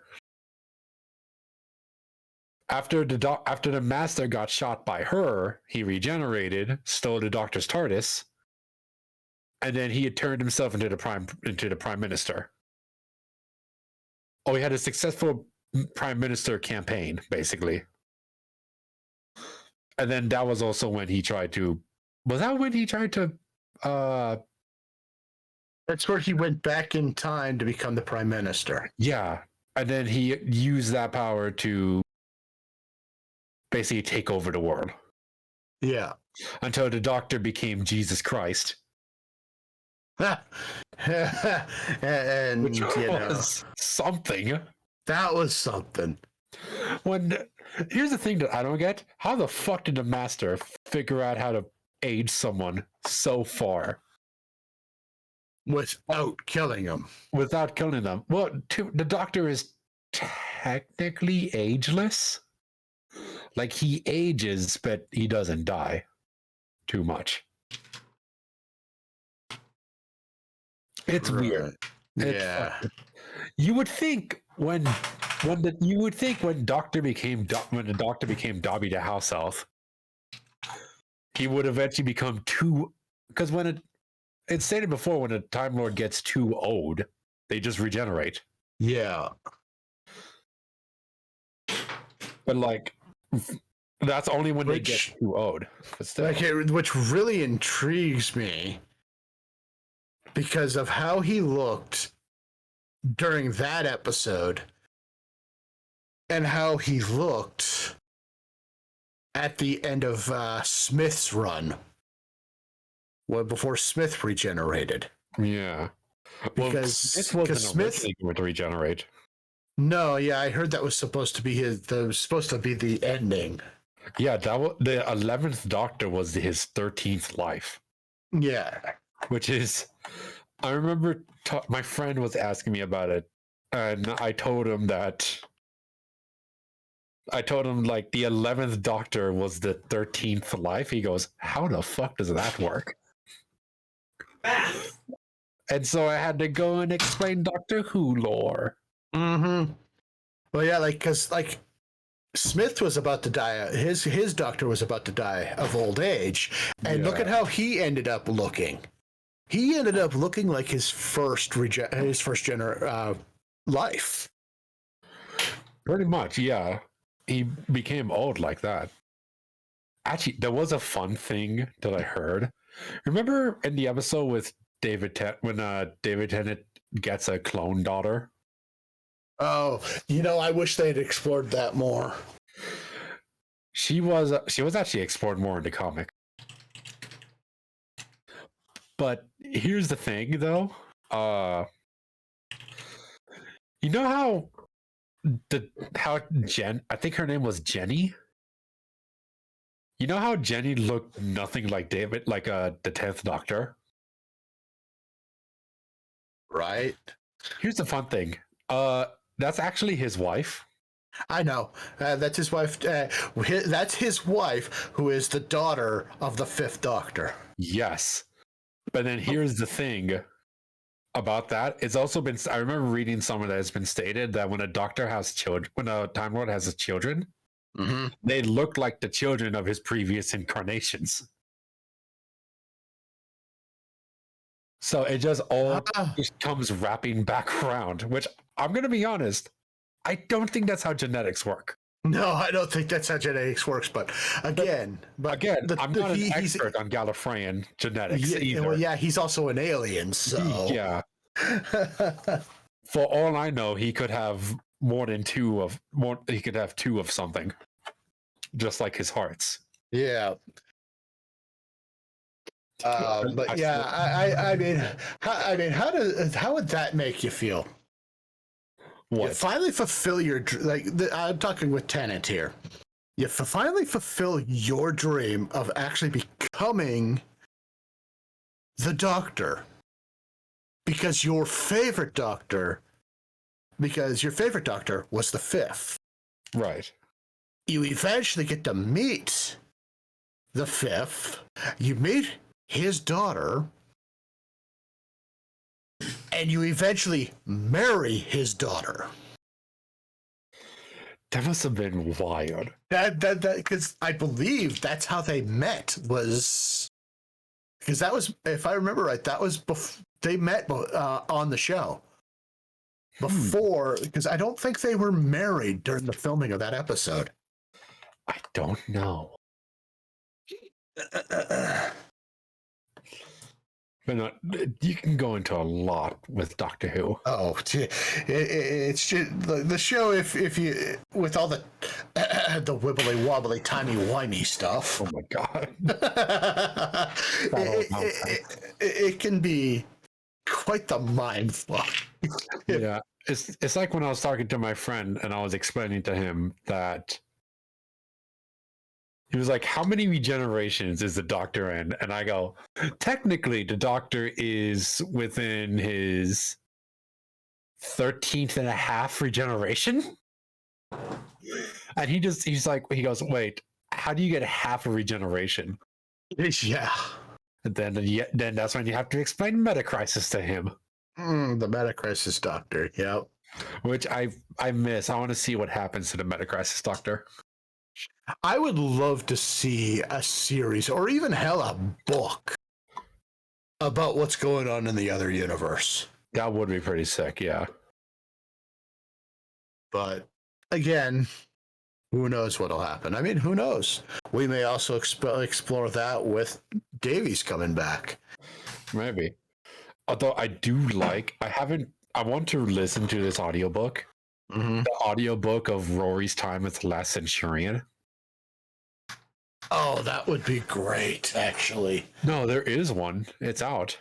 After the Master got shot by her, he regenerated, stole the Doctor's TARDIS, and then he had turned himself into the Prime Minister. Oh, he had a successful Prime Minister campaign, basically. And then that was also when he tried to. Was that when he tried to? That's where he went back in time to become the Prime Minister. Yeah, and then he used that power to basically take over the world. Yeah. Until the Doctor became Jesus Christ. and which was something. That was something. Here's the thing that I don't get: how the fuck did the Master figure out how to age someone so far without killing them? Without killing them. Well, the Doctor is technically ageless. Like, he ages, but he doesn't die too much. It's weird. Yeah. You would think when the Doctor became Dobby the House Elf, he would eventually become too. Because it's stated before, when a Time Lord gets too old, they just regenerate. Yeah. But like, that's only when they get Which- too old. But still, Like, which really intrigues me because of how he looked during that episode and how he looked at the end of Smith's run, well, before Smith regenerated. yeah. Well, Because Smith wasn't Smith, originally going to regenerate. no, yeah, I heard that was supposed to be the ending. Yeah, that was the 11th Doctor was his 13th life, Yeah, which is. I remember my friend was asking me about it, and I told him like the 11th Doctor was the 13th life. He goes, "How the fuck does that work?" Math. And so I had to go and explain Doctor Who lore. mm-hmm. Well, yeah, because Smith was about to die. His doctor was about to die of old age, and look at how he ended up looking. He ended up looking like his first life. Pretty much, yeah. He became old like that. Actually, there was a fun thing that I heard. Remember in the episode with David when David Tennant gets a clone daughter? Oh, I wish they'd explored that more. She was actually explored more in the comic. But here's the thing, though. You know how Jen? I think her name was Jenny. You know how Jenny looked nothing like David, like the 10th Doctor. Right. Here's the fun thing. That's actually his wife. I know. That's his wife. That's his wife, who is the daughter of the 5th Doctor. Yes. But then here's the thing about that. It's also been. I remember reading somewhere that has been stated that when a Doctor has children, when a Time Lord has his children, they look like the children of his previous incarnations. So it just all just comes wrapping back around, which I'm going to be honest, I don't think that's how genetics work. No, I don't think that's how genetics works. But again, I'm not an expert on Gallifreyan genetics either. Well, yeah, he's also an alien, so yeah. For all I know, he could have he could have two of something, just like his hearts. Yeah. But yeah, I mean, how would that make you feel? What? You finally fulfill your I'm talking with Tennant here. You finally fulfill your dream of actually becoming the Doctor, because your favorite Doctor was the 5th. Right. You eventually get to meet the 5th. You meet his daughter, and you eventually marry his daughter. That must have been wild. That because I believe that's how they met, was because that was, if I remember right, that was they met on the show before, because I don't think they were married during the filming of that episode. I don't know. But no, you can go into a lot with Doctor Who. Oh, it's just the show. If you, with all the wibbly wobbly timey wimey stuff. Oh my god! it can be quite the mind fuck. Yeah, it's like when I was talking to my friend and I was explaining to him that he was like, "How many regenerations is the Doctor in?" And I go, "Technically, the Doctor is within his 13th and a half regeneration." And he goes, "Wait, how do you get half a regeneration?" Yeah. And then that's when you have to explain Metacrisis to him. The Metacrisis Doctor. Yep. Which I miss. I want to see what happens to the Metacrisis Doctor. I would love to see a series, or even hell, a book about what's going on in the other universe. That would be pretty sick, yeah. But again, Who knows what'll happen? I mean, who knows? We may also explore that with Davies coming back. Maybe. Although I want to listen to this audiobook. Mm-hmm. The audiobook of Rory's time as the last Centurion. Oh, that would be great, actually. No, there is one. It's out.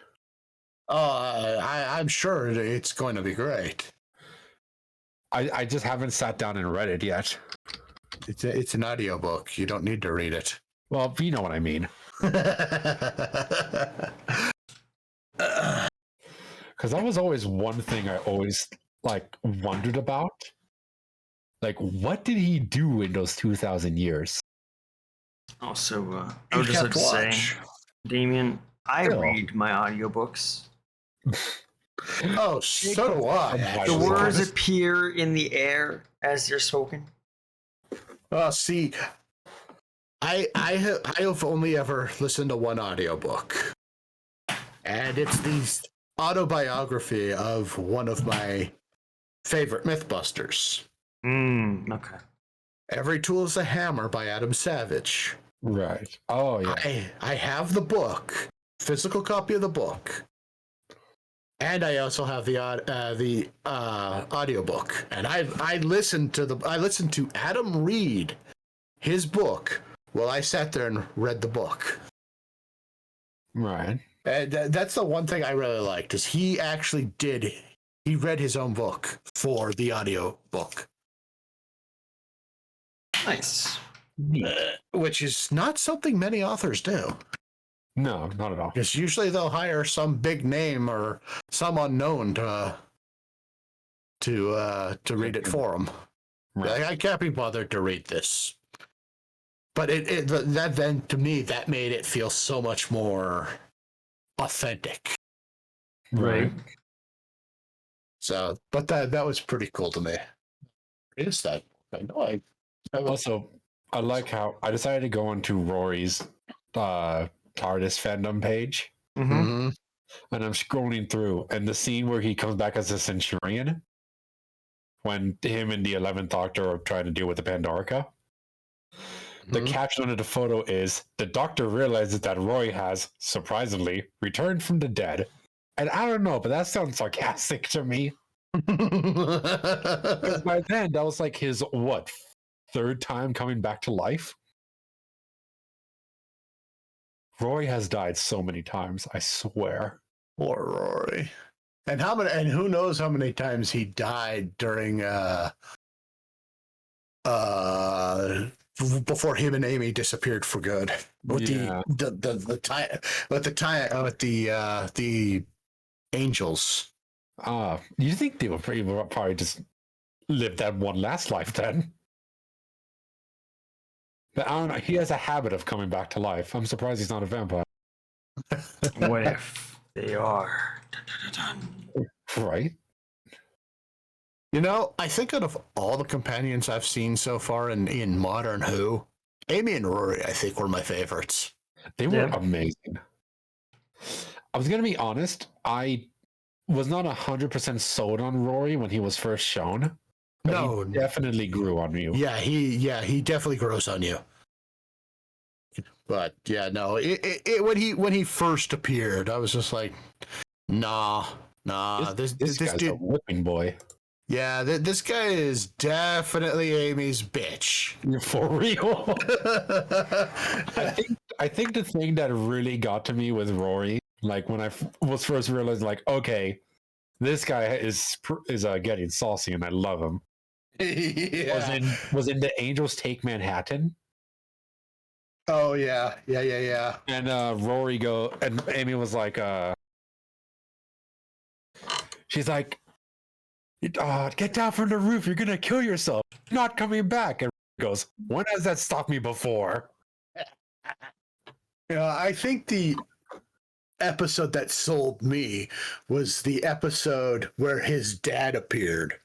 I'm sure it's going to be great. I just haven't sat down and read it yet. It's an audiobook. You don't need to read it. Well, you know what I mean. Because that was always one thing I always wondered about. Like, what did he do in those 2,000 years? Also, I would just like to say, Damien, I read my audiobooks. Oh, so do I. The words appear in the air as they're spoken. Well, see, I have only ever listened to one audiobook, and it's the autobiography of one of my favorite Mythbusters. Okay. Every Tool is a Hammer by Adam Savage. Right. Oh, yeah. I have the book, physical copy of the book, and I also have the audiobook. And I listened to Adam read his book while I sat there and read the book. Right. And that's the one thing I really liked is he read his own book for the audio book. Nice. Which is not something many authors do. No, not at all. Because usually they'll hire some big name or some unknown to read it for them. Right. Like, I can't be bothered to read this. But that then to me that made it feel so much more authentic. Right. So, but that was pretty cool to me. Is that? I know. Also, I like how I decided to go into Rory's TARDIS fandom page, Mm-hmm. and I'm scrolling through, and the scene where he comes back as a Centurion, when him and the 11th Doctor are trying to deal with the Pandorica. The caption under the photo is, "The Doctor realizes that Roy has, surprisingly, returned from the dead." And I don't know, but that sounds sarcastic to me. Because by then, that was like his, third time coming back to life? Roy has died so many times, I swear. Poor Rory. And who knows how many times he died during before him and Amy disappeared for good. With the angels. You think they would probably just live that one last life then? But I don't know. He has a habit of coming back to life. I'm surprised he's not a vampire. What if they are? Right? You know, I think out of all the companions I've seen so far in modern Who, Amy and Rory, I think, were my favorites. They were amazing. I was going to be honest. I was not 100% sold on Rory when he was first shown. No, he definitely grew on you. Yeah, he definitely grows on you. But yeah, no, when he first appeared, I was just like, nah. This guy's dude, a whipping boy. Yeah, this guy is definitely Amy's bitch. You're for real. I think the thing that really got to me with Rory, like when I was first realizing, like, okay, this guy is getting saucy, and I love him. Yeah. Was in the Angels Take Manhattan. Oh yeah. And Rory and Amy was like, she's like, get down from the roof, you're gonna kill yourself. You're not coming back. And Rory goes, when has that stopped me before? Yeah, I think the episode that sold me was the episode where his dad appeared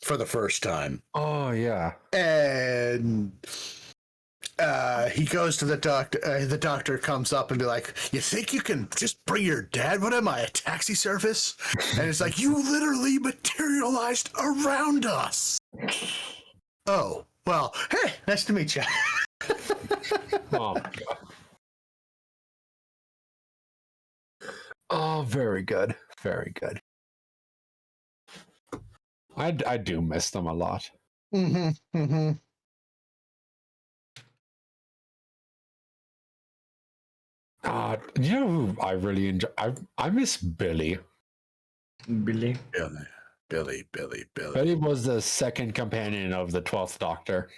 for the first time. Oh yeah. And he goes to the doctor. The doctor comes up and be like, "You think you can just bring your dad? What am I, a taxi service?" And it's like, "You literally materialized around us." Oh, Well, hey, nice to meet you. Oh my god. Oh, very good. Very good. I do miss them a lot. Mm-hmm. Mm-hmm. You know who I really enjoy? I miss Billy. Billy. Billy. Billy was the second companion of the 12th Doctor.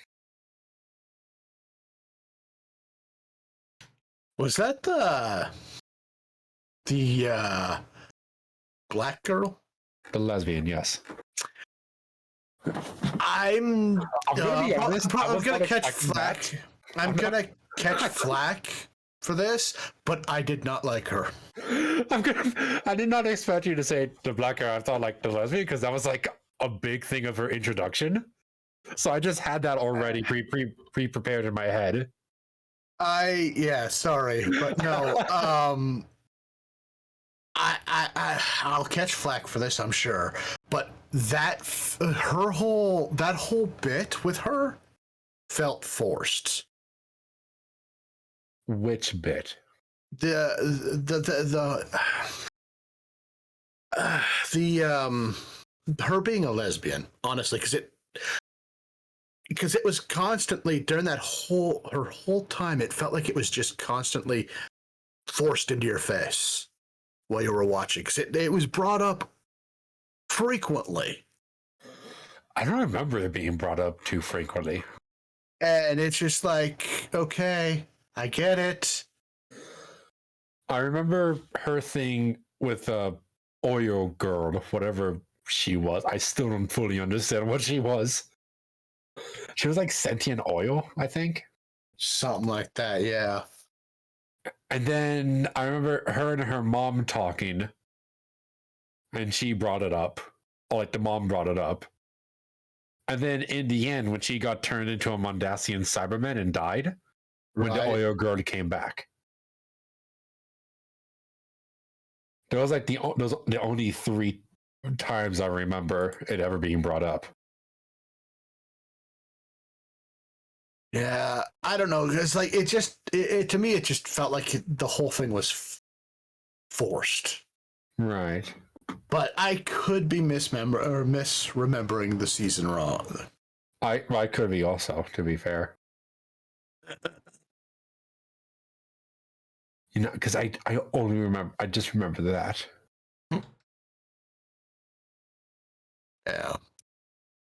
Was that the black girl? The lesbian, yes. I'm gonna be honest, I I'm was gonna not catch expecting flack. that. I'm gonna catch flack for this, but I did not like her. I did not expect you to say the black girl. I thought like the lesbian because that was like a big thing of her introduction. So I just had that already pre-prepared in my head. Sorry, but no. I'll catch flack for this, I'm sure. But that whole bit with her felt forced. Which bit? Her being a lesbian, honestly, because it was constantly during her whole time, it felt like it was just constantly forced into your face while you were watching, because it was brought up frequently. I don't remember it being brought up too frequently. And it's just like, okay, I get it. I remember her thing with Oil Girl, whatever she was. I still don't fully understand what she was. She was like sentient oil, I think. Something like that, yeah. And then I remember her and her mom talking, and she brought it up. Or like the mom brought it up. And then in the end, when she got turned into a Mondasian Cyberman and died, when the Oil Girl came back. There was like those the only 3 times I remember it ever being brought up. Yeah, I don't know. It's like it to me, it just felt like the whole thing was forced. Right. But I could be misremembering the season wrong. I could be also, to be fair. You know, because I only remember, I just remember that. Yeah.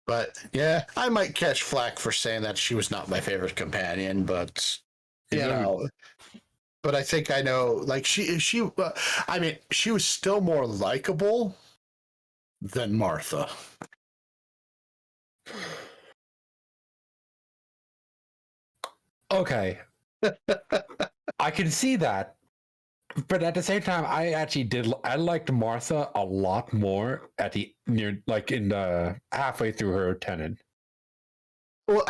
But yeah, I might catch flack for saying that she was not my favorite companion, but you know. But I think I know, like I mean, she was still more likable than Martha. Okay. I can see that. But at the same time, I liked Martha a lot more at the in the halfway through her tenant. Well,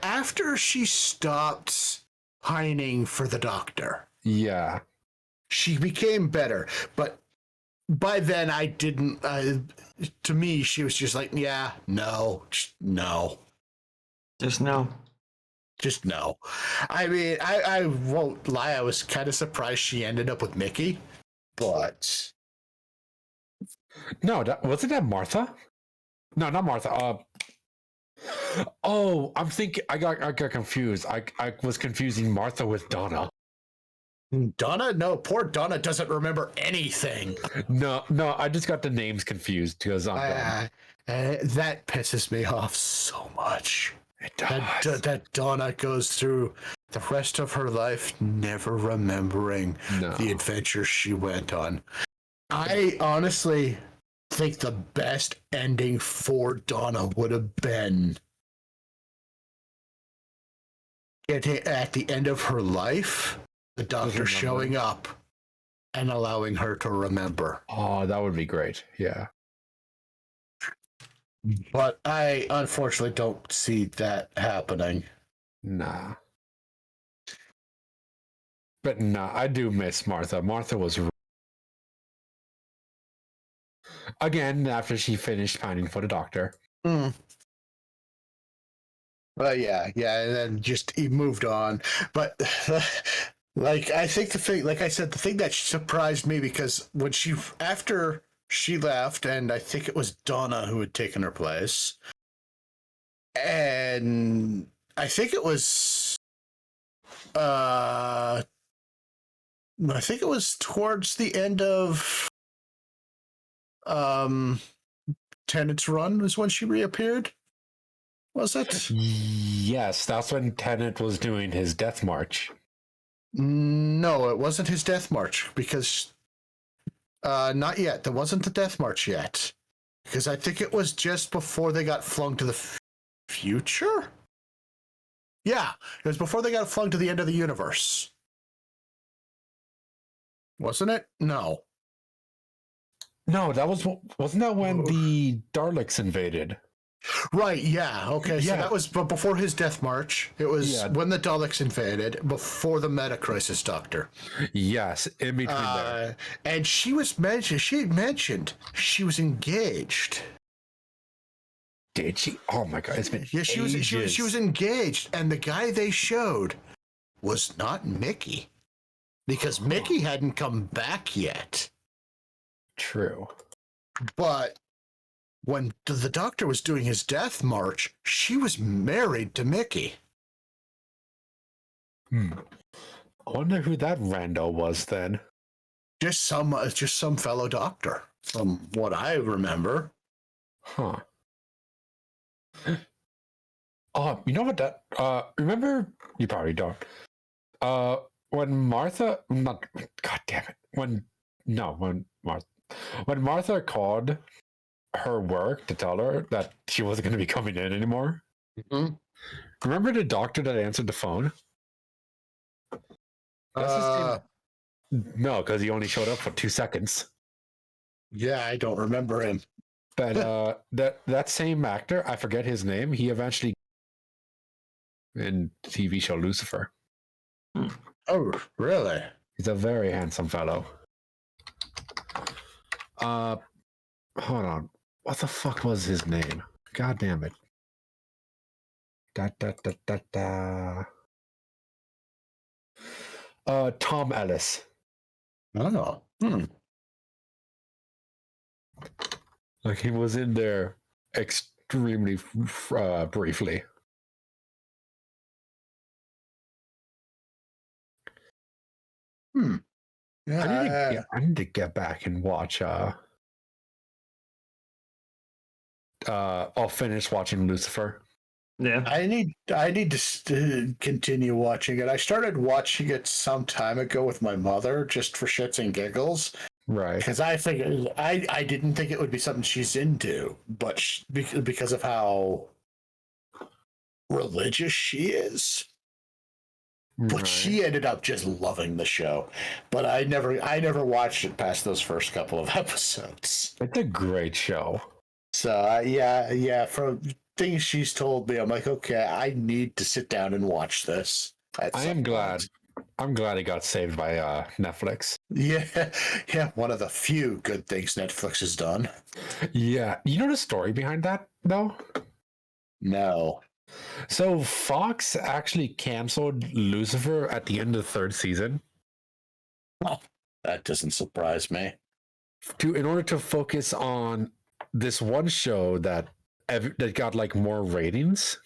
after she stopped pining for the doctor. Yeah. She became better, but by then I didn't. To me, she was just like, yeah, no, no, Just no. just no. I mean, I won't lie. I was kind of surprised she ended up with Mickey, but No, wasn't that Martha? No, not Martha. Oh, I'm thinking. I got confused. I was confusing Martha with Donna. Donna, no, poor Donna doesn't remember anything. No, I just got the names confused because I'm dumb. That pisses me off so much. It does. That Donna goes through the rest of her life never remembering the adventures she went on. I honestly think the best ending for Donna would have been at the end of her life, the doctor showing up and allowing her to remember. Oh, that would be great. Yeah. But I unfortunately don't see that happening. Nah. But nah, I do miss Martha. Martha was again after she finished pining for the doctor. Well, yeah, and then just he moved on. But like, I think the thing, like I said, the thing that surprised me because when after she left, and I think it was Donna who had taken her place, and I think it was, I think it was towards the end of Tennant's run was when she reappeared. Was it? Yes, that's when Tennant was doing his death march. No, it wasn't his death march because not yet. There wasn't the death march yet because I think it was just before they got flung to the future. Yeah, it was before they got flung to the end of the universe. Wasn't it? No. No, wasn't that when the Daleks invaded? Right, yeah. Okay, so that was before his death march. It was when the Daleks invaded, before the Meta Crisis Doctor. Yes, in between there. And she had mentioned she was engaged. Did she? Oh my god, it's been she was engaged, and the guy they showed was not Mickey. Because Mickey hadn't come back yet. True. But when the Doctor was doing his death march, she was married to Mickey. I wonder who that rando was then. Just some fellow Doctor, from what I remember. Huh. Oh, you know what that remember, you probably don't. When Martha God damn it. When Martha called her work to tell her that she wasn't going to be coming in anymore. Mm-hmm. Remember the doctor that answered the phone? No, because he only showed up for 2 seconds. Yeah, I don't remember him. But that same actor, I forget his name, he eventually in the TV show Lucifer. Oh, really? He's a very handsome fellow. Hold on. What the fuck was his name? God damn it. Tom Ellis. Oh. Like he was in there extremely briefly. Yeah, I need to get back and watch. I'll finish watching Lucifer. Yeah, I need to continue watching it. I started watching it some time ago with my mother, just for shits and giggles. Right. Because I figured I didn't think it would be something she's into, but because of how religious she is. But she ended up just loving the show. But I never watched it past those first couple of episodes. It's a great show. So yeah, from things she's told me, I'm like, okay, I need to sit down and watch this. I'm glad it got saved by Netflix. Yeah, one of the few good things Netflix has done. Yeah, you know the story behind that though? No. So Fox actually canceled Lucifer at the end of the third season. Well, that doesn't surprise me. In order to focus on this one show that got like more ratings.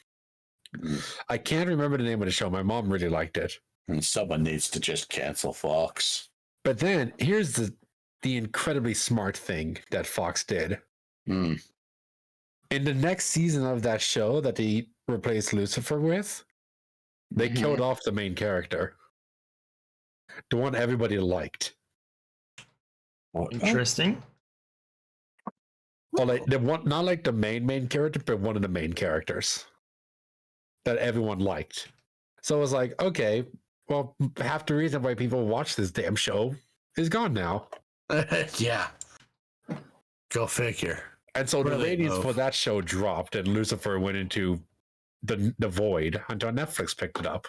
I can't remember the name of the show. My mom really liked it. And someone needs to just cancel Fox. But then here's the incredibly smart thing that Fox did. In the next season of that show that they replaced Lucifer with, they killed off the main character. The one everybody liked. Interesting. Well, like not like the main character, but one of the main characters that everyone liked. So I was like, okay, well, half the reason why people watch this damn show is gone now. Yeah. Go figure. And so the ratings for that show dropped, and Lucifer went into the void until Netflix picked it up.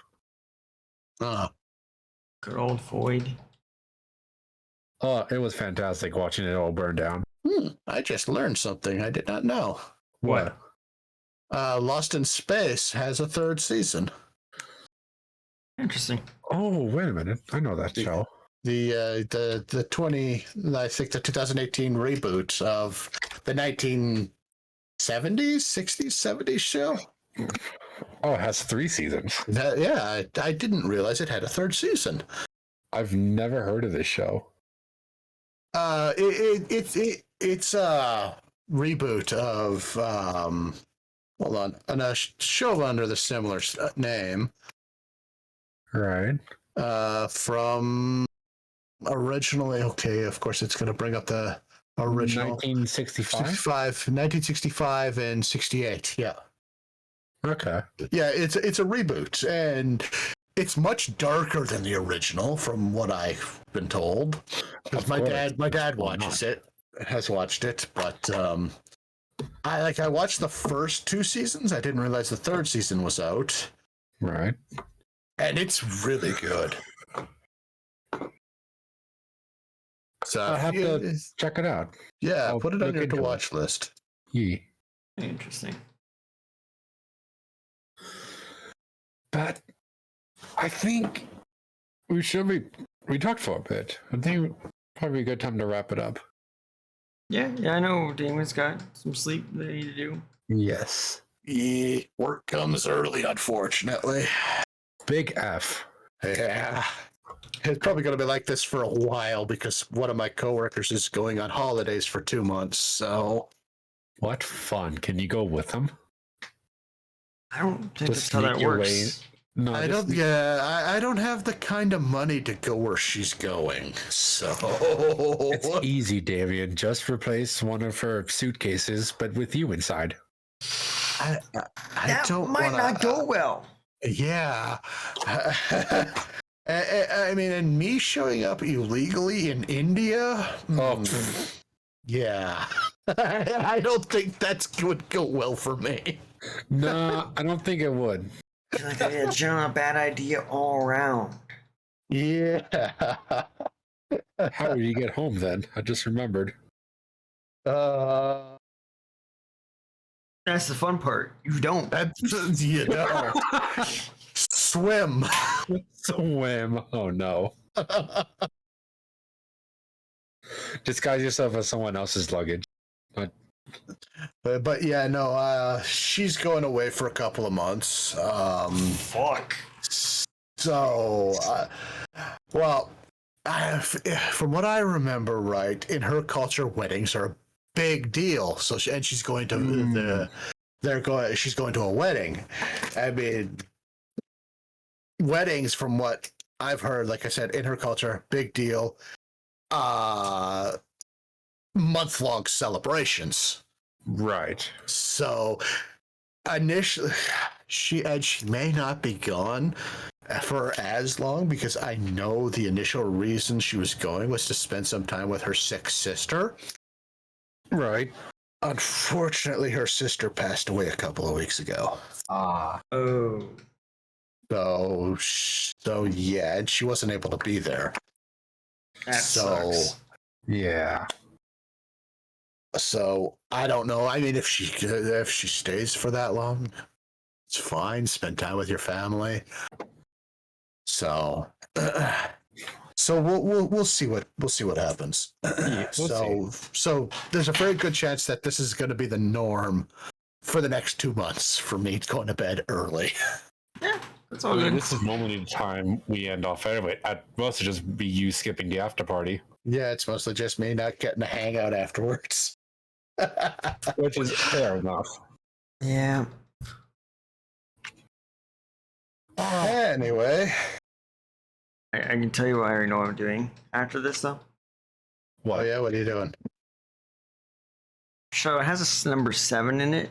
Good old void. It was fantastic watching it all burn down. I just learned something I did not know. What? Lost in Space has a third season. Interesting. Oh, wait a minute. I know that show. The 2018 reboot of the 1970s, 60s, 70s show. Oh, it has 3 seasons. I didn't realize it had a third season. I've never heard of this show. It's a reboot of hold on, a show under the similar name. Right. From originally, okay, of course it's going to bring up the original 1965 and 68. Yeah. Okay. Yeah, it's a reboot, and it's much darker than the original, from what I've been told. Because my dad watches it, has watched it, but I watched the first 2 seasons. I didn't realize the third season was out. Right. And it's really good. So I'll have to check it out. Yeah, I'll put it on look your into to it. watch list. Yeah. Interesting. But I think we talked for a bit. I think probably a good time to wrap it up. Yeah, I know Damon's got some sleep that I need to do. Yes. Yeah, work comes early, unfortunately. Big F. Yeah. It's probably going to be like this for a while because one of my coworkers is going on holidays for 2 months. So, What fun. Can you go with them? I don't think Just that's how that sneak your works. way- No, I don't. Yeah, I don't have the kind of money to go where she's going. So It's easy, Davian. Just replace one of her suitcases, but with you inside. I That don't might wanna, not go well. Yeah. I mean, and me showing up illegally in India. Oh, Yeah. I don't think that's would go well for me. no, I don't think it would. I feel like I generally a bad idea all around. Yeah. How would you get home then? I just remembered. Uh, That's the fun part. You don't. that's swim. Swim. Oh no. Disguise yourself as someone else's luggage. But yeah, no. She's going away for a couple of months. Fuck. So, well, from what I remember, right, in her culture, weddings are a big deal. So, she's going to she's going to a wedding. I mean, weddings, from what I've heard, like I said, in her culture, big deal. Month-long celebrations. Right. So, initially, she may not be gone for as long because I know the initial reason she was going was to spend some time with her sick sister. Right. Unfortunately, her sister passed away a couple of weeks ago. Oh. So yeah, and she wasn't able to be there. That sucks. Yeah. So I don't know. I mean, if she stays for that long, it's fine. Spend time with your family. So, we'll see what happens. So there's a very good chance that this is going to be the norm for the next 2 months for me going to bed early. Yeah, that's all good. This is normally the time we end off anyway. At most, it just be you skipping the after party, Yeah, it's mostly just me not getting a hangout afterwards. which is fair enough. Yeah. Anyway, I can tell you what I already know what I'm doing after this, though. oh yeah, what are you doing? So it has a number 7 in it.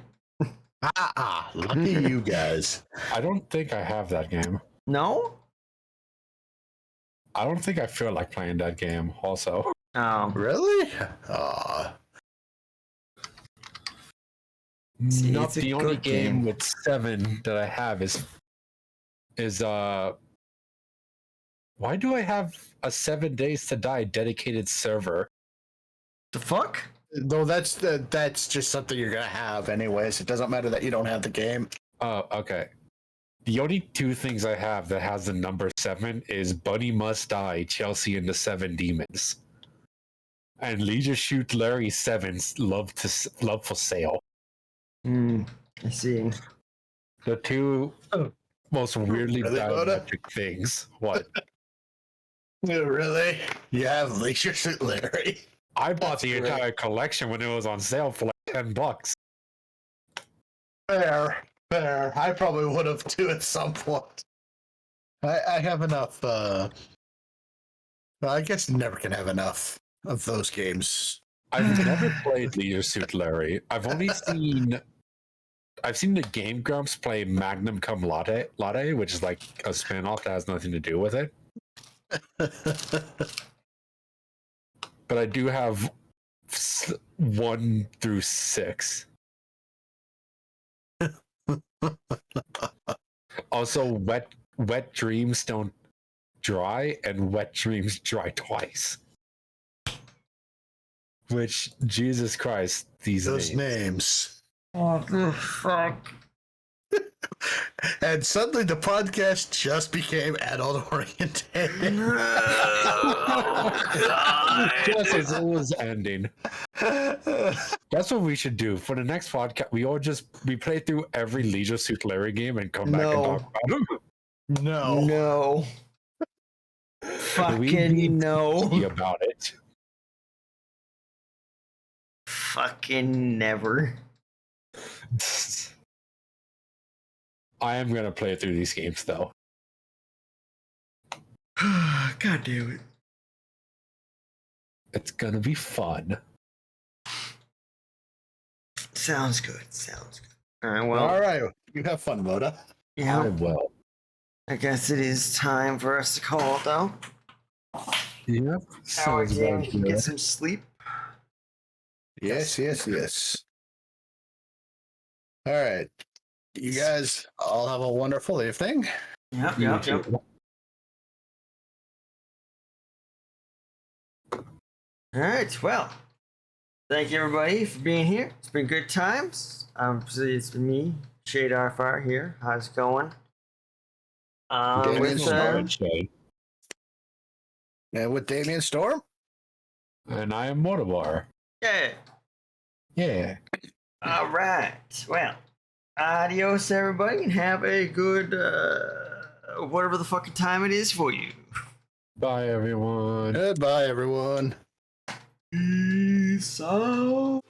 Lucky you guys. I don't think I have that game. No? I don't think I feel like playing that game. Also, Oh. Really? See, not it's a the only good game game. with 7 that I have is why do I have a 7 Days to Die dedicated server? The fuck? Though that's just something you're gonna have anyways. It doesn't matter that you don't have the game. Oh, okay. The only two things I have that has the number 7 is Bunny Must Die, Chelsea and the Seven Demons, and Leisure Shoot Larry 7's Love for Sale. I see. The two most weirdly Really, Boda? diametric things. What? Really? You have Leisure Suit Larry? I bought That's the great. entire collection when it was on sale for like $10. Fair. I probably would have too at some point. I have enough. Well, I guess you never can have enough of those games. I've never played Leisure Suit Larry. I've seen the Game Grumps play Magnum Cum Latte, which is like a spin-off that has nothing to do with it. But I do have 1 through 6. Also, wet dreams don't dry, and wet dreams dry twice. Which, Jesus Christ, Those names. What the fuck? And suddenly the podcast just became adult oriented. Just as it was ending. That's what we should do for the next podcast. We play through every Leisure Suit Larry game and come back and talk about them. No. No. Fucking no. About it. Fucking never. I am gonna play through these games though. God damn it. It's gonna be fun. Sounds good. All right, well. All right. You have fun, Moda. Yeah. I will. I guess it is time for us to call it, though. Yep. Our Sounds game about can good. get some sleep. Yes. All right. You guys all have a wonderful evening. Yep. All right, well, thank you everybody for being here. It's been good times. It's been me, Shade Fire here. How's it going? Damien Storm. Shade. And with Damien Storm. And I am Mortivar. Yeah. Yeah. All right. Well, adios everybody, and have a good whatever the fucking time it is for you. Bye everyone. Goodbye, everyone. Peace out.